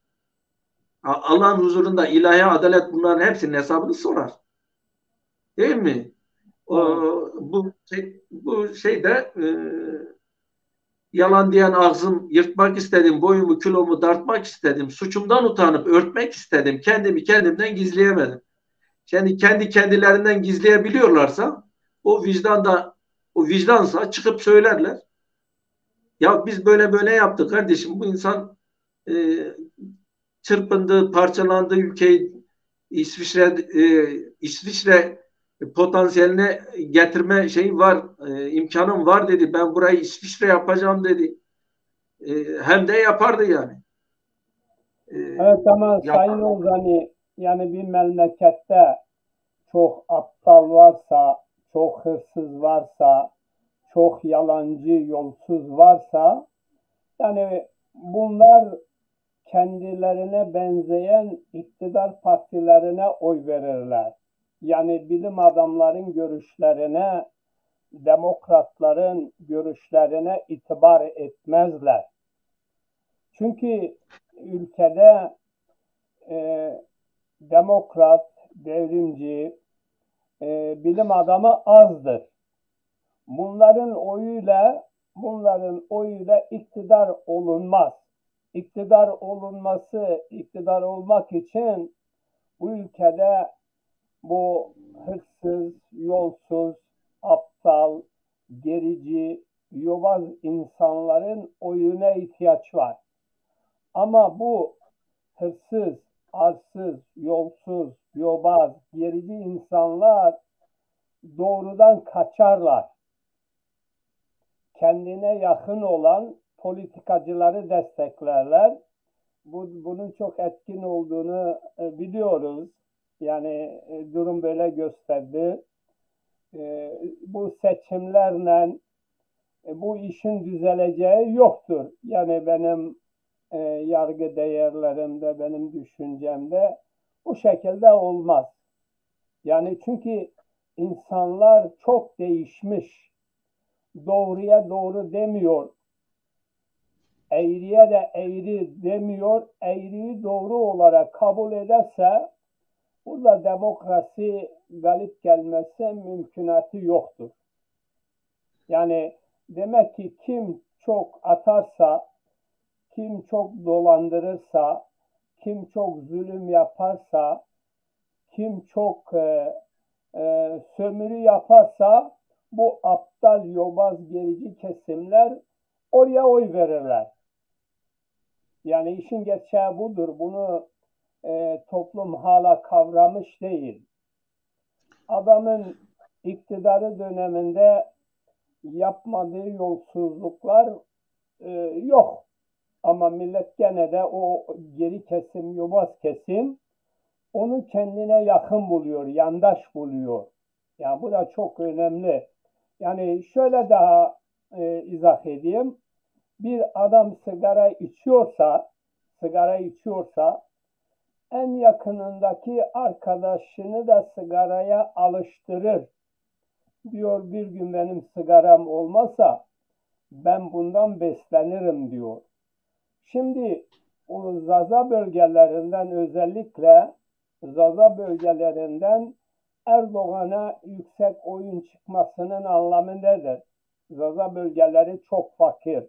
Allah'ın huzurunda ilahi adalet bunların hepsinin hesabını sorar. Değil mi? evet. Bu şeyde yalan diyen ağzım yırtmak istedim, boyumu kilomu dartmak istedim, suçumdan utanıp örtmek istedim, kendimi kendimden gizleyemedim. Yani kendi kendilerinden gizleyebiliyorlarsa o vicdansa çıkıp söylerler. Ya biz böyle böyle yaptık kardeşim. Bu insan e, çırpındı, parçalandı ülkeyi İsviçre potansiyeline getirme şeyi var, imkanım var dedi. Ben burayı İsviçre yapacağım dedi. Hem de yapardı yani. E, Evet ama Sayın Yapar. Ozani, yani bir memlekette çok aptal varsa, çok hırsız varsa, çok yalancı, yolsuz varsa, yani bunlar kendilerine benzeyen iktidar partilerine oy verirler. Yani bilim adamların görüşlerine, demokratların görüşlerine itibar etmezler. Çünkü ülkede e, demokrat, devrimci, bilim adamı azdır. Bunların oyuyla iktidar olunmaz. İktidar olmak için bu ülkede bu hırsız, yolsuz, aptal, gerici, yobaz insanların oyuna ihtiyaç var. Ama bu hırsız, arsız, yolsuz, yobaz, gerici insanlar doğrudan kaçarlar. Kendine yakın olan politikacıları desteklerler. Bunun çok etkin olduğunu biliyoruz. Yani durum böyle gösterdi. Bu seçimlerle bu işin düzeleceği yoktur. Yani benim yargı değerlerimde, benim düşüncemde bu şekilde olmaz. Yani çünkü insanlar çok değişmiş. Doğruya doğru demiyor. Eğriye de eğri demiyor. Eğriyi doğru olarak kabul ederse burada demokrasi galip gelmesi mümkünatı yoktur. Yani demek ki kim çok atarsa, kim çok dolandırırsa, kim çok zulüm yaparsa, kim çok sömürü yaparsa bu aptal, yobaz, gerici kesimler oraya oy verirler. Yani işin gerçeği budur. Bunu toplum hala kavramış değil. Adamın iktidarı döneminde yapmadığı yolsuzluklar yok. Ama millet gene de o geri kesim, yobaz kesim onu kendine yakın buluyor, yandaş buluyor. Yani bu da çok önemli. Yani şöyle daha izah edeyim. Bir adam sigara içiyorsa en yakınındaki arkadaşını da sigaraya alıştırır. Diyor bir gün benim sigaram olmasa ben bundan beslenirim diyor. Şimdi o Zaza bölgelerinden özellikle Zaza bölgelerinden Erdoğan'a yüksek oyun çıkmasının anlamı nedir? Zaza bölgeleri çok fakir.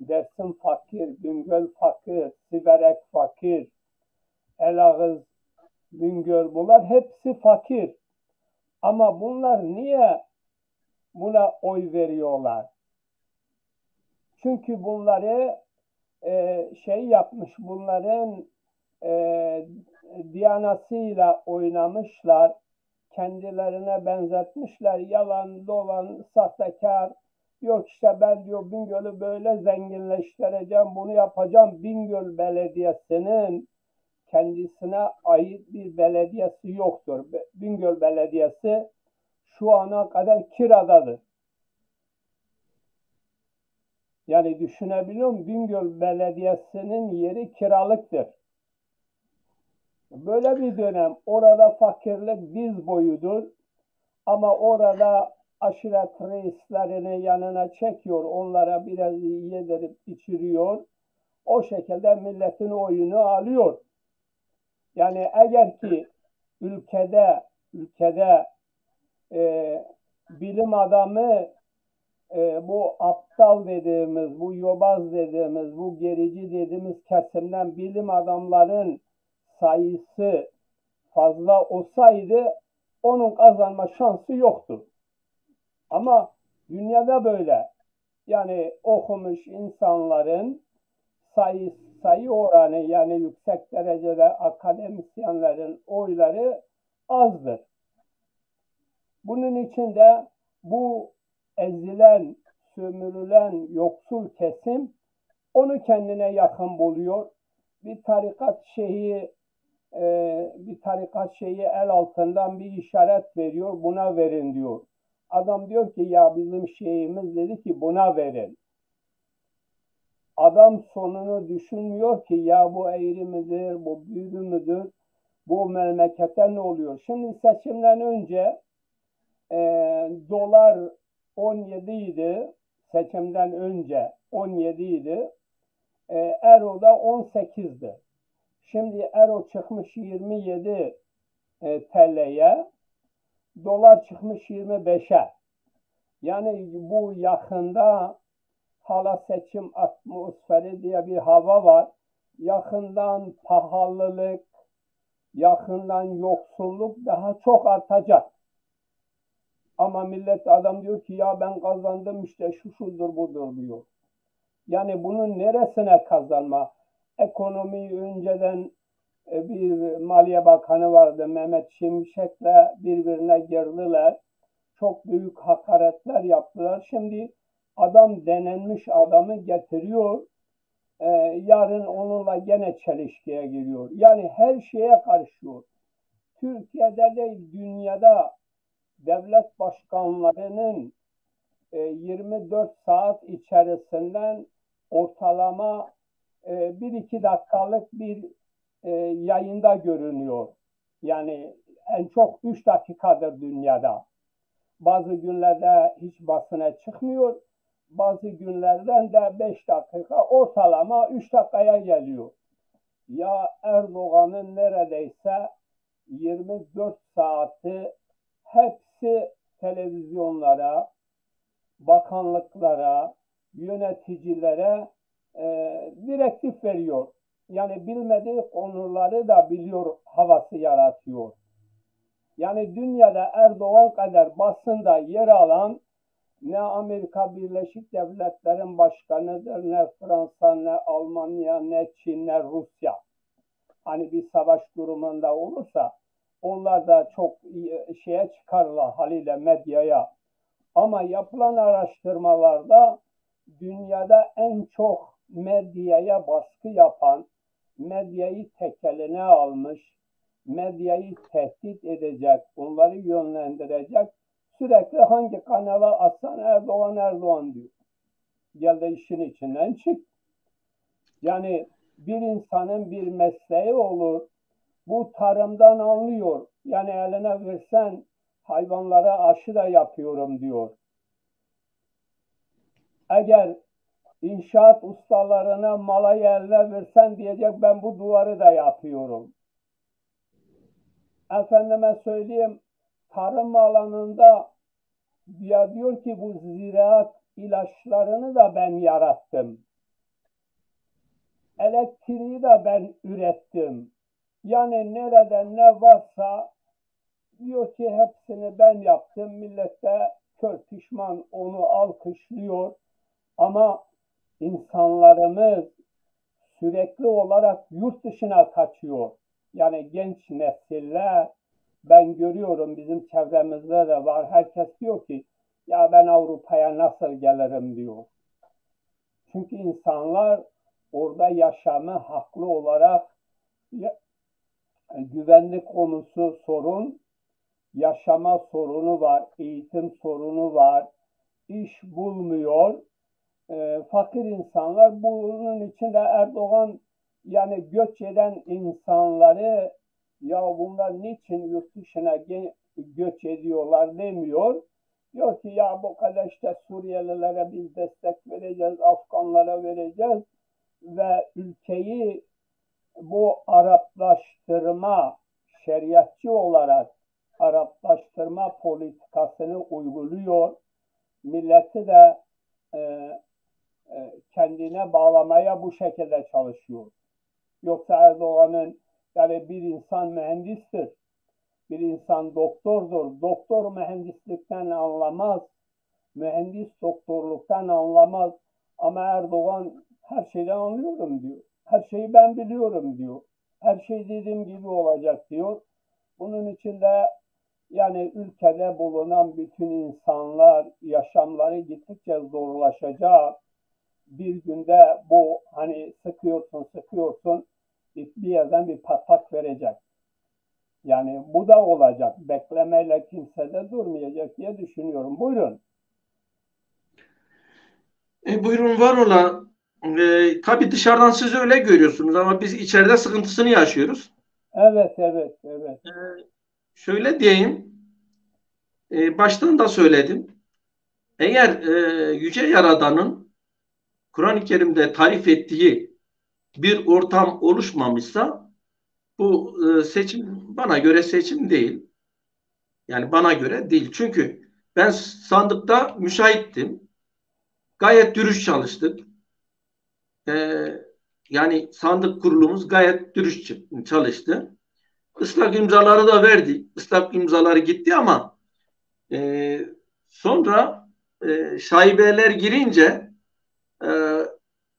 Dersim fakir, Bingöl fakir, Siverek fakir, Elağız, Bingöl bunlar hepsi fakir. Ama bunlar niye buna oy veriyorlar? Çünkü bunları yapmış, bunların diyanasıyla oynamışlar, kendilerine benzetmişler, yalan, dolan, sahtekar. Yok işte ben diyor Bingöl'ü böyle zenginleştireceğim, bunu yapacağım. Bingöl Belediyesi'nin kendisine ait bir belediyesi yoktur. Bingöl Belediyesi şu ana kadar kiradadır. Yani düşünebiliyor musun? Bingöl Belediyesi'nin yeri kiralıktır. Böyle bir dönem orada fakirlik diz boyudur ama orada aşiret reislerini yanına çekiyor, onlara biraz yedirip içiriyor. O şekilde milletin oyunu alıyor. Yani eğer ki ülkede bilim adamı bu aptal dediğimiz, bu yobaz dediğimiz, bu gerici dediğimiz kesimden bilim adamların sayısı fazla olsaydı onun kazanma şansı yoktu. Ama dünyada böyle. Yani okumuş insanların sayı oranı yani yüksek derecede akademisyenlerin oyları azdır. Bunun için de bu ezilen, sömürülen yoksul kesim onu kendine yakın buluyor. Bir tarikat şeyi el altından bir işaret veriyor, buna verin diyor. Adam diyor ki ya bizim şeyimiz dedi ki buna verin. Adam sonunu düşünmüyor ki ya bu eğri midir, bu büyülü müdür, bu memlekete ne oluyor? Şimdi seçimden önce dolar 17 idi, seçimden önce 17 idi, euro da 18'di. Şimdi euro çıkmış 27 TL'ye, dolar çıkmış 25'e. Yani bu yakında hala seçim atmosferi diye bir hava var. Yakından pahalılık, yakından yoksulluk daha çok artacak. Ama millet adam diyor ki ya ben kazandım işte şu şudur budur diyor. Yani bunun neresine kazanma? Ekonomiyi önceden bir Maliye Bakanı vardı Mehmet Şimşek'le birbirine girdiler. Çok büyük hakaretler yaptılar. Şimdi adam denenmiş adamı getiriyor. Yarın onunla gene çelişkiye giriyor. Yani her şeye karışıyor. Türkiye'de değil dünyada devlet başkanlarının 24 saat içerisinden ortalama 1-2 dakikalık bir yayında görünüyor. Yani en çok 3 dakikadır dünyada. Bazı günlerde hiç basına çıkmıyor. Bazı günlerden de 5 dakika, ortalama 3 dakikaya geliyor. Ya Erdoğan'ın neredeyse 24 saati hepsi televizyonlara, bakanlıklara, yöneticilere direktif veriyor. Yani bilmediği konuları da biliyor havası yaratıyor. Yani dünyada Erdoğan kadar basında yer alan ne Amerika Birleşik Devletleri'nin başkanıdır, ne Fransa, ne Almanya, ne Çin, ne Rusya. Hani bir savaş durumunda olursa onlar da çok şeye çıkarlar haliyle medyaya. Ama yapılan araştırmalarda dünyada en çok medyaya baskı yapan, medyayı tekeline almış, medyayı tehdit edecek, onları yönlendirecek, sürekli hangi kanala atsan Erdoğan Erdoğan diyor. Gel de işin içinden çık. Yani bir insanın bir mesleği olur, bu tarımdan anlıyor. Yani eline versen hayvanlara aşı da yapıyorum diyor. Eğer inşaat ustalarına malayı eline versen diyecek ben bu duvarı da yapıyorum. Efendime söyleyeyim, tarım alanında ya diyor ki bu ziraat ilaçlarını da ben yarattım. Elektriği de ben ürettim. Yani nerede ne varsa diyor ki hepsini ben yaptım. Millet de kör pişman onu alkışlıyor. Ama insanlarımız sürekli olarak yurt dışına kaçıyor. Yani genç nesiller, ben görüyorum bizim çevremizde de var. Herkes diyor ki ya ben Avrupa'ya nasıl gelirim diyor. Çünkü insanlar orada yaşamı haklı olarak güvenlik konusu sorun, yaşama sorunu var, eğitim sorunu var, iş bulmuyor. Fakir insanlar, bunun için de Erdoğan yani göç eden insanları ya bunlar niçin yurt dışına göç ediyorlar demiyor. Diyor ki ya bu kadar işte Suriyelilere biz destek vereceğiz, Afganlara vereceğiz ve ülkeyi bu Araplaştırma, şeriatçı olarak Araplaştırma politikasını uyguluyor. Milleti de kendine bağlamaya bu şekilde çalışıyor. Yoksa Erdoğan'ın yani bir insan mühendistir, bir insan doktordur. Doktor mühendislikten anlamaz, mühendis doktorluktan anlamaz. Ama Erdoğan her şeyden anlıyorum diyor. Her şeyi ben biliyorum diyor. Her şey dediğim gibi olacak diyor. Bunun için de yani ülkede bulunan bütün insanlar yaşamları gittikçe zorlaşacak. Bir günde bu hani sıkıyorsun bir yerden bir patlak verecek. Yani bu da olacak. Beklemeyle kimse de durmayacak diye düşünüyorum. Buyurun. Buyurun var ola. Tabii dışarıdan siz öyle görüyorsunuz ama biz içeride sıkıntısını yaşıyoruz. Evet, evet, evet. Şöyle diyeyim, baştan da söyledim. Eğer Yüce Yaradan'ın Kur'an-ı Kerim'de tarif ettiği bir ortam oluşmamışsa bu seçim bana göre seçim değil. Yani bana göre değil. Çünkü ben sandıkta müşahittim. Gayet dürüst çalıştık. Yani sandık kurulumuz gayet dürüst çalıştı. Islak imzaları da verdik. Islak imzaları gitti ama sonra şaibeler girince e,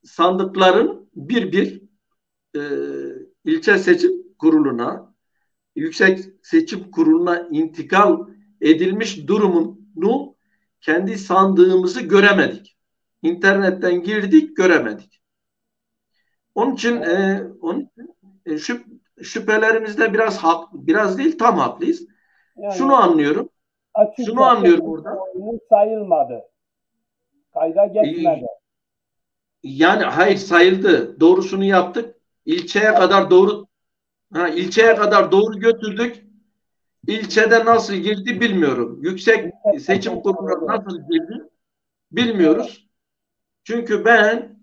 sandıkların bir e, ilçe seçim kuruluna, yüksek seçim kuruluna intikal edilmiş durumunu kendi sandığımızı göremedik. İnternetten girdik, göremedik. Onun için şüphelerimizde biraz değil tam haklıyız. Yani Şunu anlıyorum. Şunu açıkçası anlıyorum burada. sayılmadı. Kayda geçmedi. Yani hayır sayıldı. Doğrusunu yaptık. İlçeye kadar doğru götürdük. ilçede nasıl girdi bilmiyorum. Yüksek Seçim Kurulu'na nasıl girdi bilmiyoruz. Çünkü ben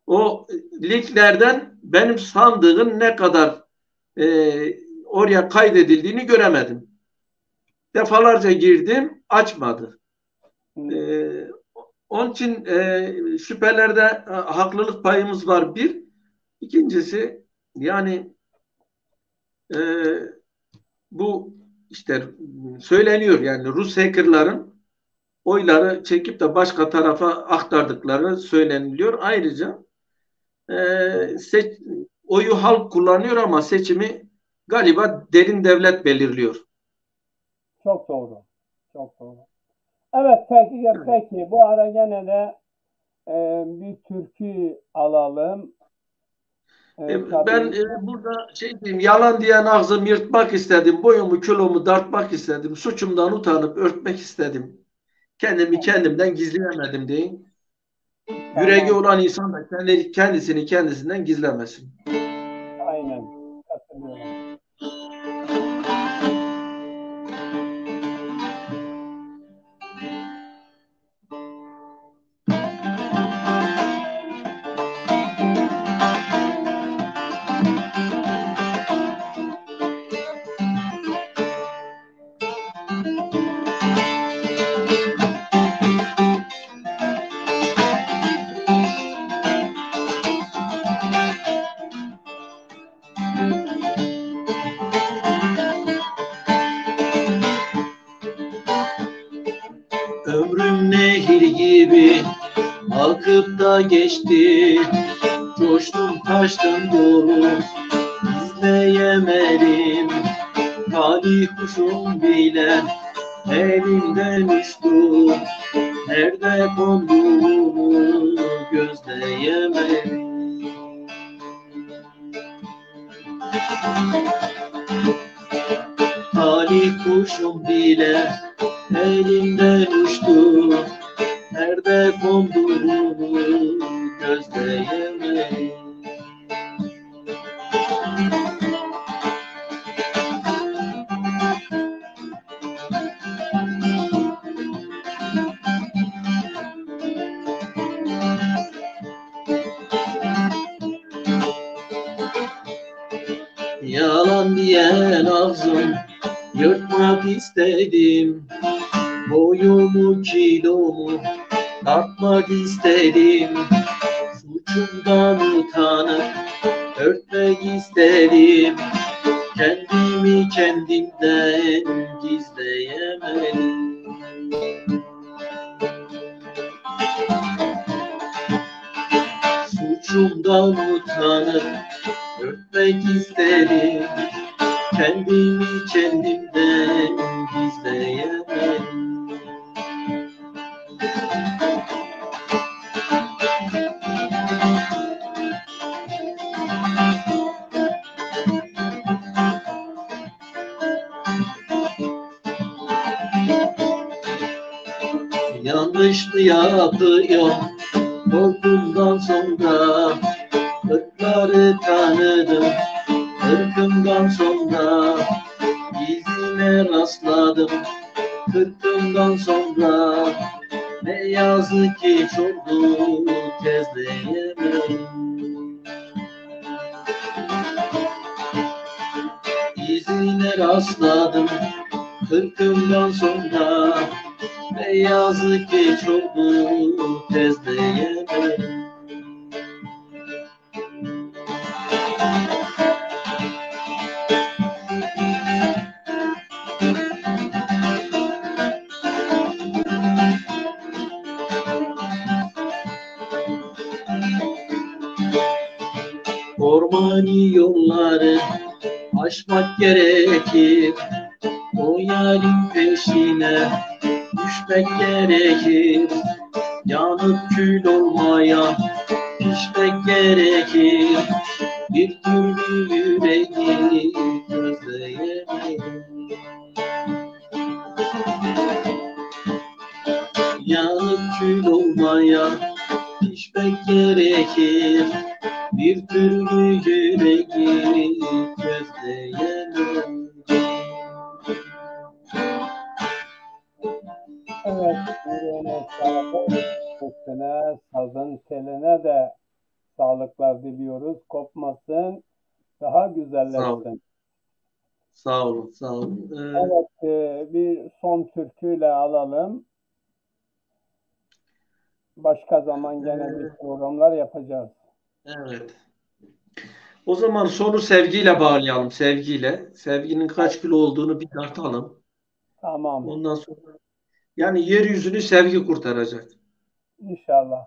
o liglerden benim sandığım ne kadar oraya kaydedildiğini göremedim. Defalarca girdim, açmadı. Onun için şüphelerde haklılık payımız var bir. İkincisi yani e, bu işte söyleniyor yani Rus hackerların oyları çekip de başka tarafa aktardıkları söyleniliyor. Ayrıca seç, oyu halk kullanıyor ama seçimi galiba derin devlet belirliyor. Çok doğru. Çok doğru. Evet, peki bu ara gene de bir türkü alalım. Ben burada şey diyeyim, yalan diyen ağzımı yırtmak istedim, boyumu kilomu dartmak istedim, suçumdan utanıp örtmek istedim. Kendimi kendimden gizleyemedim deyin. Yüreği Tamam. olan insan da kendisini kendisinden gizlemesin. Aynen. Katılıyorum. Ömrüm nehir gibi akıp da geçti. Coştum taştım doğru izleyemedim. Talih kuşum bile elimden uçtu. Nerede konduğunu gözleyemedim. Talih kuşum bile elimden uçtu. Nerede konduğunu gözleyemedim. Yalan diyen ağzım yırtmak istedim. Boyumu kilomu tartmak istedim. Suçumdan utanıp örtmek istedim. Kendimi kendimden gizleyemedim. Suçumdan utanıp örtmek istedim. Kendimi kendimden gizleyemedim. Yanlış mı yapıyor korkumdan sonra, ırkları tanıdım ırkımdan sonra, izine rastladım kırkımdan sonra. Ne yazık ki çoktu tezleyemedim. İzine rastladım kırkımdan sonra. Ne yazık ki çoktu tezleyemedim. Ormani yolları aşmak gerekir. O yârin peşine düşmek gerekir. Yanıp kül olmaya pişmek gerekir. Bir türlü yüreği gözleyemedim. Yanıp kül olmaya pişmek gerekir. Bir türlü yüreği gözleyemedim. Evet, yüreğine sağlık. Sesine, sazın teline de sağlıklar diliyoruz. Kopmasın, daha Sağ olun. güzelleşsin. Sağ olun. Sağ olun. Evet, bir son türküyle alalım. Başka zaman gene bir E, programlar yapacağız. evet. O zaman sonu sevgiyle bağlayalım. Sevgiyle. Sevginin kaç kilo olduğunu bir tartalım. Tamam, Ondan sonra yani yeryüzünü sevgi kurtaracak. inşallah.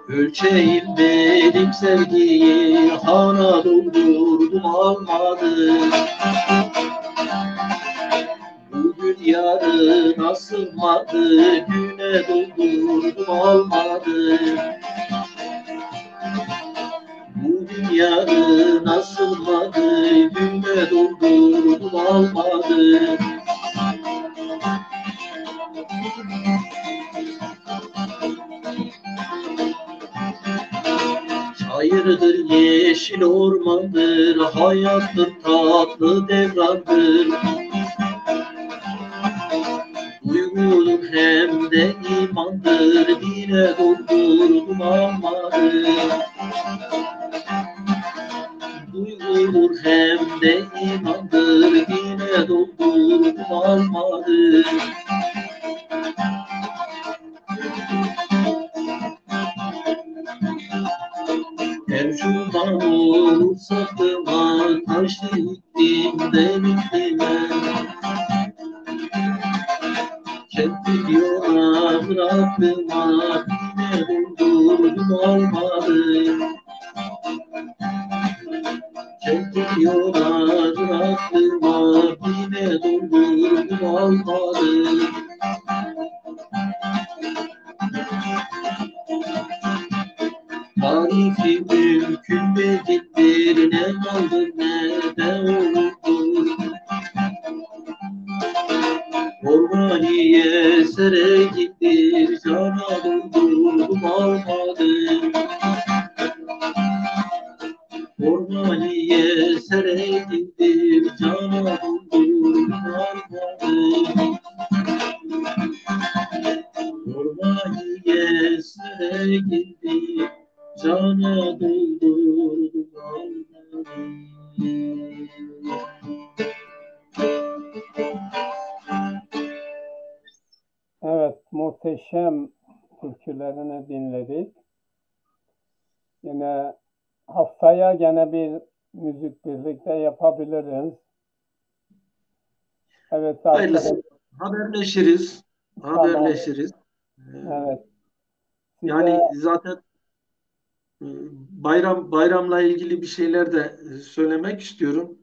Ölçeyim dedim sevgiyi, hana doldurdum almadım. Bugün yarın asılmadı, güne doldurdum almadım. Bugün yarın asılmadı, güne doldurdum almadım. Çayırdır, yeşil ormandır, hayattır, tatlı devrandır. Duygudur hem de imandır, dine doldurdum almadım. Duygudur hem de imandır, dine doldurdum almadım. Tercüman olursa kıma, taşı gittim de bittim ben. Kendi yola bıraktım, dine doldurdum almadım. Kendi yola bıraktım, dine doldurdum almadım. Tarifi mümkün değildir, ne kaldır ne de olur. Ormaniye sere gittir, cana doldurdum almadım. Ormaniye sere gittir, cana doldurdum almadım. Ormaniye sere gittir, cana doldurdum almadım. Evet, muhteşem türkülerini dinledik. Yine haftaya gene bir müzik birlikte yapabiliriz. Evet arkadaşlar, Hayırlısı. Haberleşiriz. tamam. Haberleşiriz. Evet, size Yani zaten e, bayramla ilgili bir şeyler de söylemek istiyorum.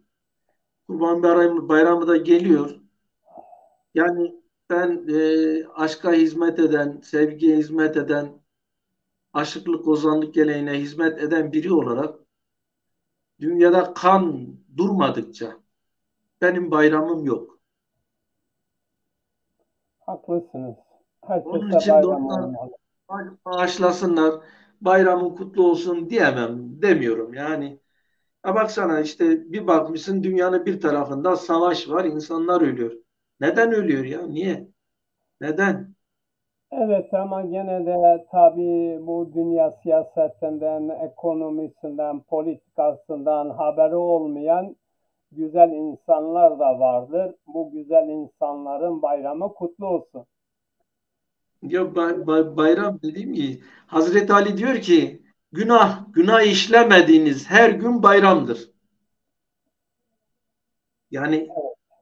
Kurban Bayramı da geliyor. Yani ben aşka hizmet eden, sevgiye hizmet eden, aşıklık, ozanlık geleneğine hizmet eden biri olarak dünyada kan durmadıkça benim bayramım yok. haklısınız. Onun Herkese için bayram dostlar olmalı. bağışlasınlar, bayramın kutlu olsun diyemem, demiyorum. Yani baksana işte bir bakmışsın dünyanın bir tarafında savaş var, insanlar ölüyor. Neden ölüyor ya? Niye? Neden? Evet ama gene de tabii bu dünya siyasetinden, ekonomisinden, politikasından haberi olmayan güzel insanlar da vardır. Bu güzel insanların bayramı kutlu olsun. Ya bayram dediğim gibi Hazreti Ali diyor ki günah işlemediğiniz her gün bayramdır. Yani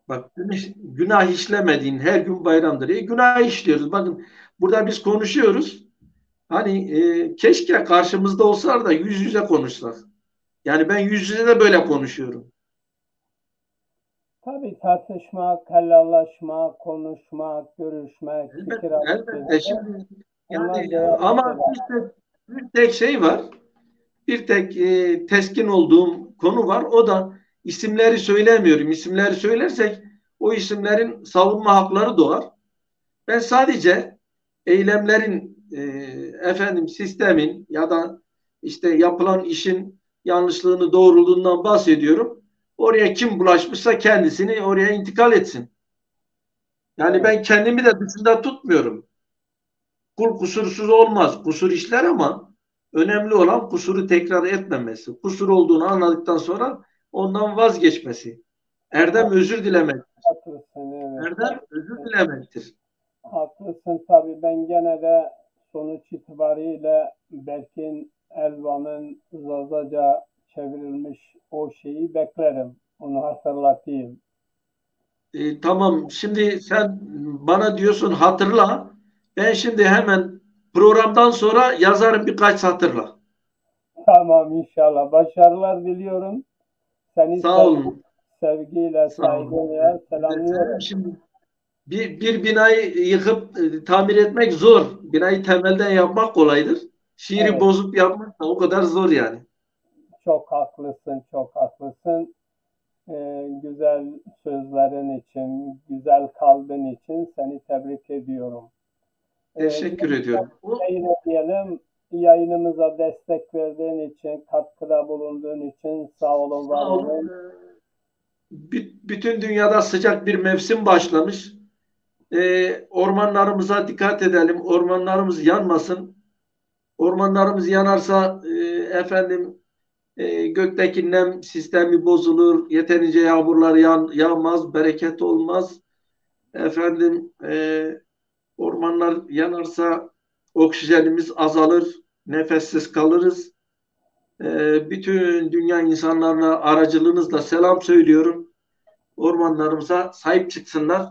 bak günah işlemediğin her gün bayramdır. Günah işliyoruz. Bakın burada biz konuşuyoruz. Hani keşke karşımızda olsalar da yüz yüze konuşsak. Yani ben yüz yüze de böyle konuşuyorum. Tabii tartışmak, helallaşmak, konuşmak, görüşmek, fikir Elbette. alışverişi Şimdi bunlar yani değerli ama şeyler. işte bir tek şey var. Bir tek teskin olduğum konu var. O da isimleri söylemiyorum. İsimleri söylersek o isimlerin savunma hakları doğar. Ben sadece eylemlerin sistemin ya da işte yapılan işin yanlışlığını doğruluğundan bahsediyorum. Oraya kim bulaşmışsa kendisini oraya intikal etsin. Yani Evet, ben kendimi de dışında tutmuyorum. Kul kusursuz olmaz. Kusur işler ama önemli olan kusuru tekrar etmemesi. Kusur olduğunu anladıktan sonra ondan vazgeçmesi. Erdem özür dilemek. haklısın, evet. Erdem özür dilemektir. Haklısın tabii, ben gene de sonuç itibariyle Berkin Elvan'ın Zazaca çevrilmiş o şeyi beklerim. Onu hatırlatayım. Tamam. Şimdi sen bana diyorsun hatırla. Ben şimdi hemen programdan sonra yazarım birkaç hatırla. Tamam, inşallah. Başarılar diliyorum. Seni Sağ olun. sevgiyle, Sağ olun. saygıyla Efendim selamlıyorum. şimdi bir binayı yıkıp tamir etmek zor. Binayı temelden yapmak kolaydır. Şiiri Evet, bozup yapmak da o kadar zor yani. çok haklısın, çok haklısın. Güzel sözlerin için, güzel kalbin için seni tebrik ediyorum. Teşekkür ediyorum. Yine diyelim, yayınımıza destek verdiğin için, katkıda bulunduğun için sağ olun, var Sağ olun. olun. Bütün dünyada sıcak bir mevsim başlamış. Ormanlarımıza dikkat edelim. Ormanlarımız yanmasın. Ormanlarımız yanarsa gökteki nem sistemi bozulur. Yeterince yağmurlar yağmaz. Bereket olmaz. Efendim ormanlar yanarsa oksijenimiz azalır. Nefessiz kalırız. Bütün dünya insanlarına aracılığınızla selam söylüyorum. Ormanlarımıza sahip çıksınlar.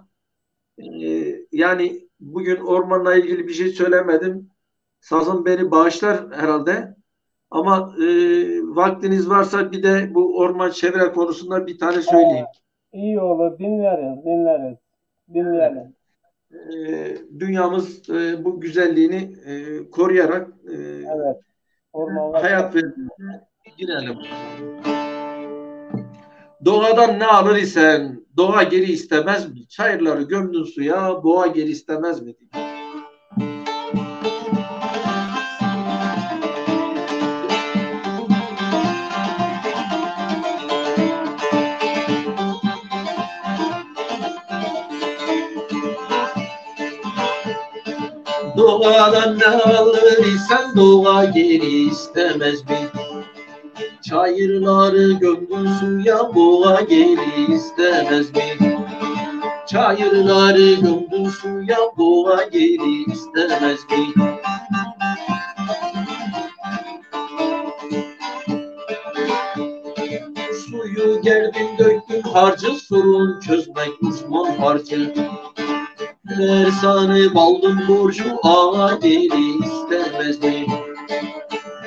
Yani bugün ormanla ilgili bir şey söylemedim. Sazım beni bağışlar herhalde. Ama vaktiniz varsa bir de bu orman çevre konusunda bir tane söyleyeyim. İyi olur, dinleriz, dinleriz, Evet. dinleyelim. Dünyamız bu güzelliğini koruyarak Evet, ormanlar hayat çok ve girelim. Doğadan ne alır isen doğa geri istemez mi? Çayırları gömdün suya, boğa geri istemez mi? Doğadan ne alır isen doğa geri istemez mi? Çayırları gömdün suya, boğa geri istemez mi? Çayırları gömdün suya, boğa geri istemez mi? Suyu gerdin döktün harcı, sorun çözmek uzman harcı. Dersanı baldın borcu, ağa geri istemez mi?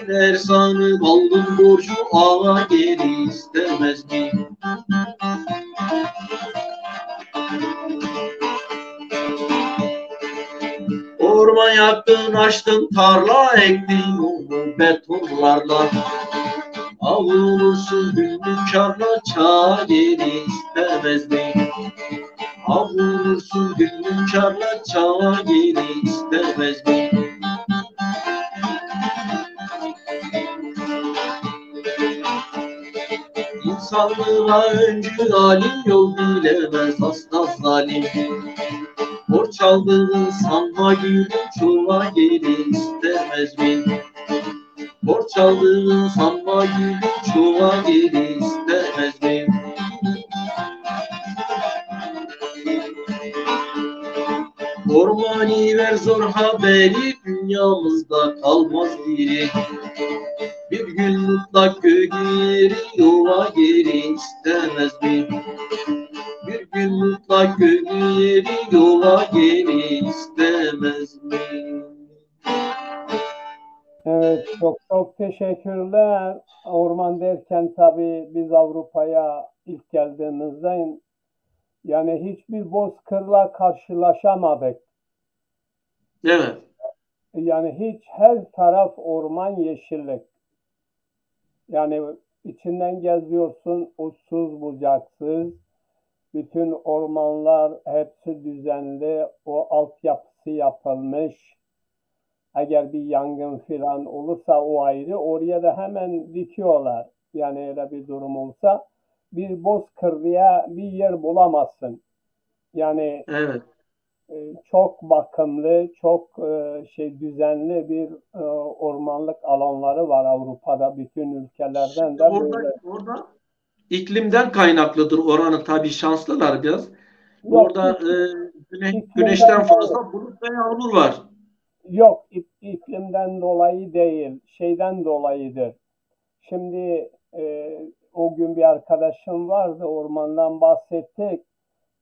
Dersanı baldın borcu, ağa geri istemez mi? Orman yaktın, açtın tarla, ektin onu betonlarla. Avunursun günlük karla, çağ geri istemez mi? Avunursun günlük karla, çağ geri istemez mi? İnsanlığa öncü alim, yol bilemez hasta zalim. Borç aldığın sanma gülüm, çuva geri istemez mi? Borç aldığın sanma gülüm, çuva geri istemez mi? Ormani ver zor haberi, dünyamızda kalmaz biri. Bir gün mutlak göğü yuva geri istemez mi? Bir gün mutlak göğü yuva geri istemez mi? Evet, çok çok teşekkürler. Orman derken tabii biz Avrupa'ya ilk geldiğimizde yani hiçbir bozkırla karşılaşamadık. Evet. Yani hiç, her taraf orman, yeşillik. Yani içinden geziyorsun, uçsuz bucaksız. Bütün ormanlar hepsi düzenli, o altyapısı yapılmış. Eğer bir yangın filan olursa o ayrı, oraya da hemen dikiyorlar. Yani öyle bir durum olsa bir bozkırlıya bir yer bulamazsın. Yani Evet. çok bakımlı, çok düzenli bir ormanlık alanları var Avrupa'da, bütün ülkelerden Şimdi de böyle. orada iklimden kaynaklıdır oranın, tabii şanslılar biraz. Yok, Orada güneşten iklimden değil. fazla bulut ve yağmur var. Yok, iklimden dolayı değil, şeyden dolayıdır. Şimdi o gün bir arkadaşım vardı, ormandan bahsettik.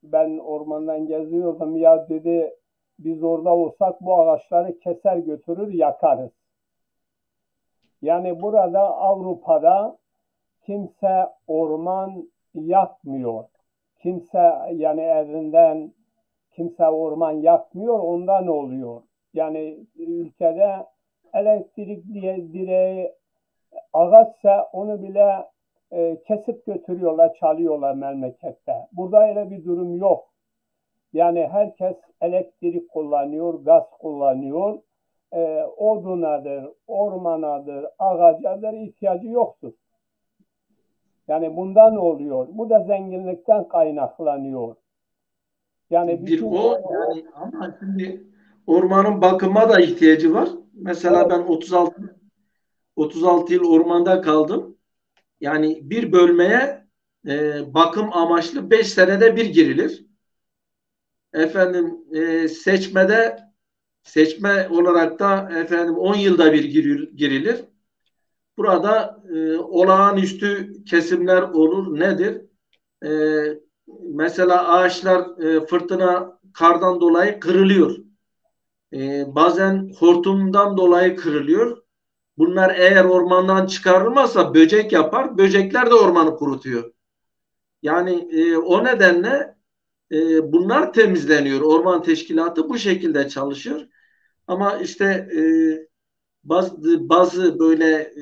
Ben ormandan geziyordum. Ya dedi, biz orada olsak bu ağaçları keser götürür yakarız. Yani burada Avrupa'da kimse orman yakmıyor. Kimse yani evinden kimse orman yakmıyor. Ondan oluyor. Yani ülkede elektrik direği ağaçsa onu bile kesip götürüyorlar, çalıyorlar memlekette. Burada öyle bir durum yok. Yani herkes elektrik kullanıyor, gaz kullanıyor. Odunadır, ormanadır, ağacadır ihtiyacı yoktur. Yani bundan oluyor. Bu da zenginlikten kaynaklanıyor. Yani Bir bütün o yani, ama şimdi ormanın bakıma da ihtiyacı var. Mesela evet, ben 36 yıl ormanda kaldım. Yani bir bölmeye bakım amaçlı 5 senede bir girilir. Efendim seçme olarak da efendim 10 yılda bir girilir. Burada olağanüstü kesimler olur. Nedir? E, Mesela ağaçlar fırtına, kardan dolayı kırılıyor. Bazen hortumdan dolayı kırılıyor. Bunlar eğer ormandan çıkarılmazsa böcek yapar. Böcekler de ormanı kurutuyor. Yani o nedenle bunlar temizleniyor. Orman teşkilatı bu şekilde çalışıyor. Ama işte bazı böyle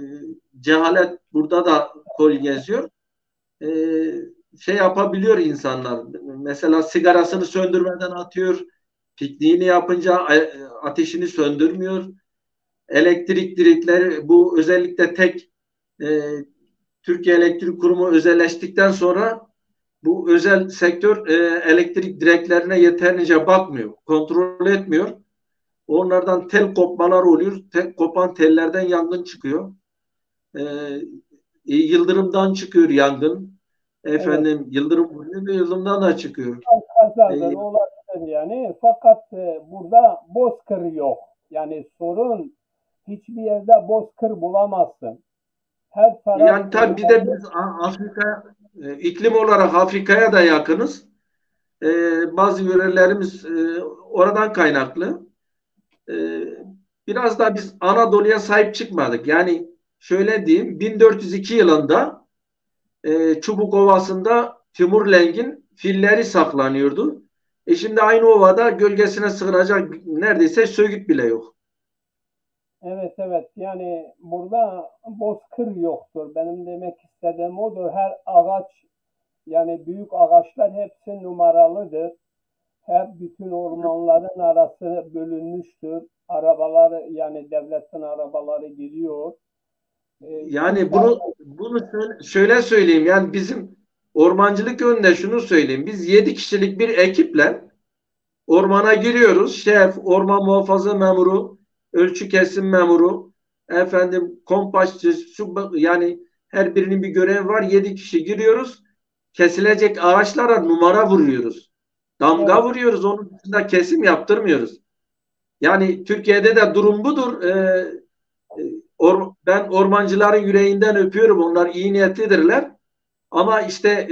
cehalet burada da kol geziyor. E, Şey yapabiliyor insanlar. Mesela sigarasını söndürmeden atıyor. Pikniğini yapınca ateşini söndürmüyor. Elektrik direkleri, bu özellikle e, Türkiye Elektrik Kurumu özelleştikten sonra bu özel sektör elektrik direklerine yeterince bakmıyor, kontrol etmiyor. Onlardan tel kopmalar oluyor. Kopan tellerden yangın çıkıyor. E, Yıldırımdan çıkıyor yangın. evet, Efendim yıldırım vuruyor ve yıldırımdan da çıkıyor. E, kazadır olabilir yani. Fakat burada bozkır yok. Yani sorun hiçbir yerde bozkır bulamazsın. Her taraf Yani tabii bir de biz Afrika, iklim olarak Afrika'ya da yakınız. Bazı yörelerimiz oradan kaynaklı. E, Biraz da biz Anadolu'ya sahip çıkmadık. Yani şöyle diyeyim, 1402 yılında Çubuk Ovası'nda Timurlenk'in filleri saklanıyordu. Şimdi aynı ovada gölgesine sığınacak neredeyse söğüt bile yok. evet, evet, yani burada bozkır yoktur. Benim demek istediğim odur. Her ağaç yani büyük ağaçlar hepsi numaralıdır. Hep bütün ormanların arası bölünmüştür. Arabalar yani devletin arabaları gidiyor. Yani Kimse bunu şöyle söyleyeyim. Yani bizim ormancılık yönünde şunu söyleyeyim. Biz 7 kişilik bir ekiple ormana giriyoruz. Şef, orman muhafaza memuru, ölçü kesim memuru, efendim kompaşçı, yani her birinin bir görevi var. 7 kişi giriyoruz. Kesilecek ağaçlara numara vuruyoruz. Damga evet, vuruyoruz. Onun dışında kesim yaptırmıyoruz. Yani Türkiye'de de durum budur. Ben ormancıların yüreğinden öpüyorum. Onlar iyi niyetlidirler. Ama işte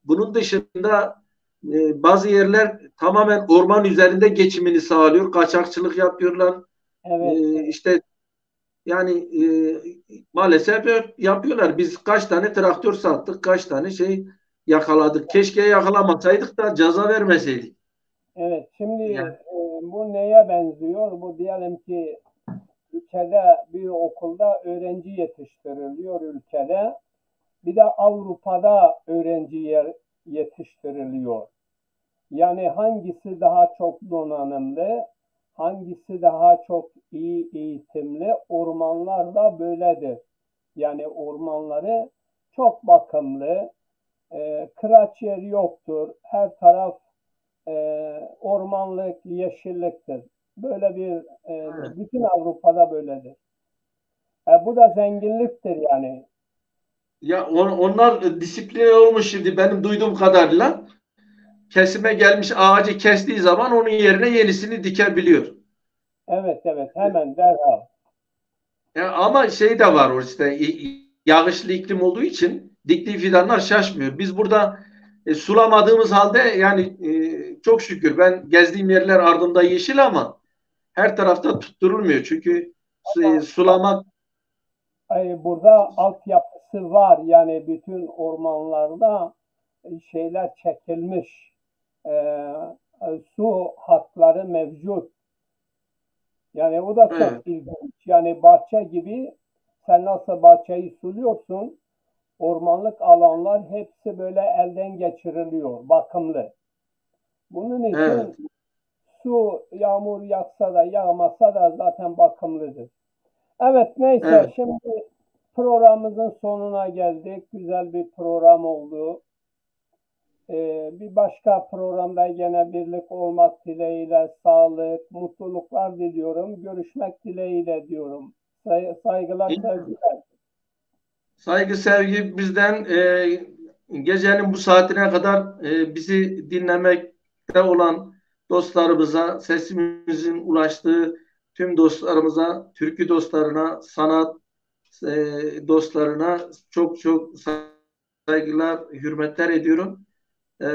bunun dışında bazı yerler tamamen orman üzerinde geçimini sağlıyor. Kaçakçılık yapıyorlar. evet, İşte yani maalesef yapıyorlar. Biz kaç tane traktör sattık, kaç tane şey yakaladık. Keşke yakalamasaydık da ceza vermeseydik. evet. Şimdi Yani, bu neye benziyor? Bu diyelim ki ülkede bir okulda öğrenci yetiştiriliyor ülkede. Bir de Avrupa'da öğrenci yetiştiriliyor. Yani hangisi daha çok donanımlı, hangisi daha çok iyi eğitimli? Ormanlar da böyledir. Yani ormanları çok bakımlı, kıraç yer yoktur. Her taraf ormanlık, yeşilliktir. Böyle bir, bütün Avrupa'da böyledir. Bu da zenginliktir yani. Ya onlar disipline olmuş şimdi benim duyduğum kadarıyla. Kesime gelmiş ağacı kestiği zaman onun yerine yenisini dikebiliyor. Evet, evet, hemen derhal. Ama şey de var o işte yağışlı iklim olduğu için diktiği fidanlar şaşmıyor. Biz burada sulamadığımız halde yani çok şükür ben gezdiğim yerler ardında yeşil ama her tarafta tutturulmuyor. Çünkü Ama sulamak burada altyapısı var. Yani bütün ormanlarda şeyler çekilmiş. Su hatları mevcut. Yani o da çok evet, ilginç. Yani bahçe gibi sen nasıl bahçeyi suluyorsun, ormanlık alanlar hepsi böyle elden geçiriliyor, bakımlı. Bunun evet, için su yağmur yağsa da yağmasa da zaten bakımlıdır. Evet, neyse, evet. şimdi programımızın sonuna geldik. Güzel bir program oldu. Bir başka programda gene birlik olmak dileğiyle sağlık, mutluluklar diliyorum. Görüşmek dileğiyle diyorum. Saygılar, sevgiler. Saygı, sevgi bizden gecenin bu saatine kadar bizi dinlemekte olan dostlarımıza, sesimizin ulaştığı tüm dostlarımıza, türkü dostlarına, sanat e, dostlarına çok çok saygılar, hürmetler ediyorum. E,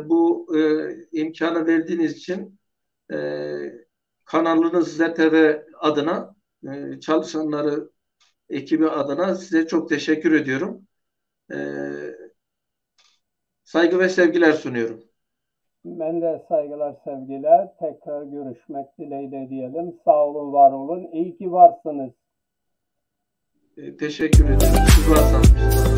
Bu imkanı verdiğiniz için e, kanalınız ZTV adına çalışanları, ekibi adına size çok teşekkür ediyorum. Ee, Saygı ve sevgiler sunuyorum. Ben de saygılar, sevgiler. Tekrar görüşmek dileğiyle diyelim. Sağ olun, var olun. İyi ki varsınız. Teşekkür ederim. Siz varsanız.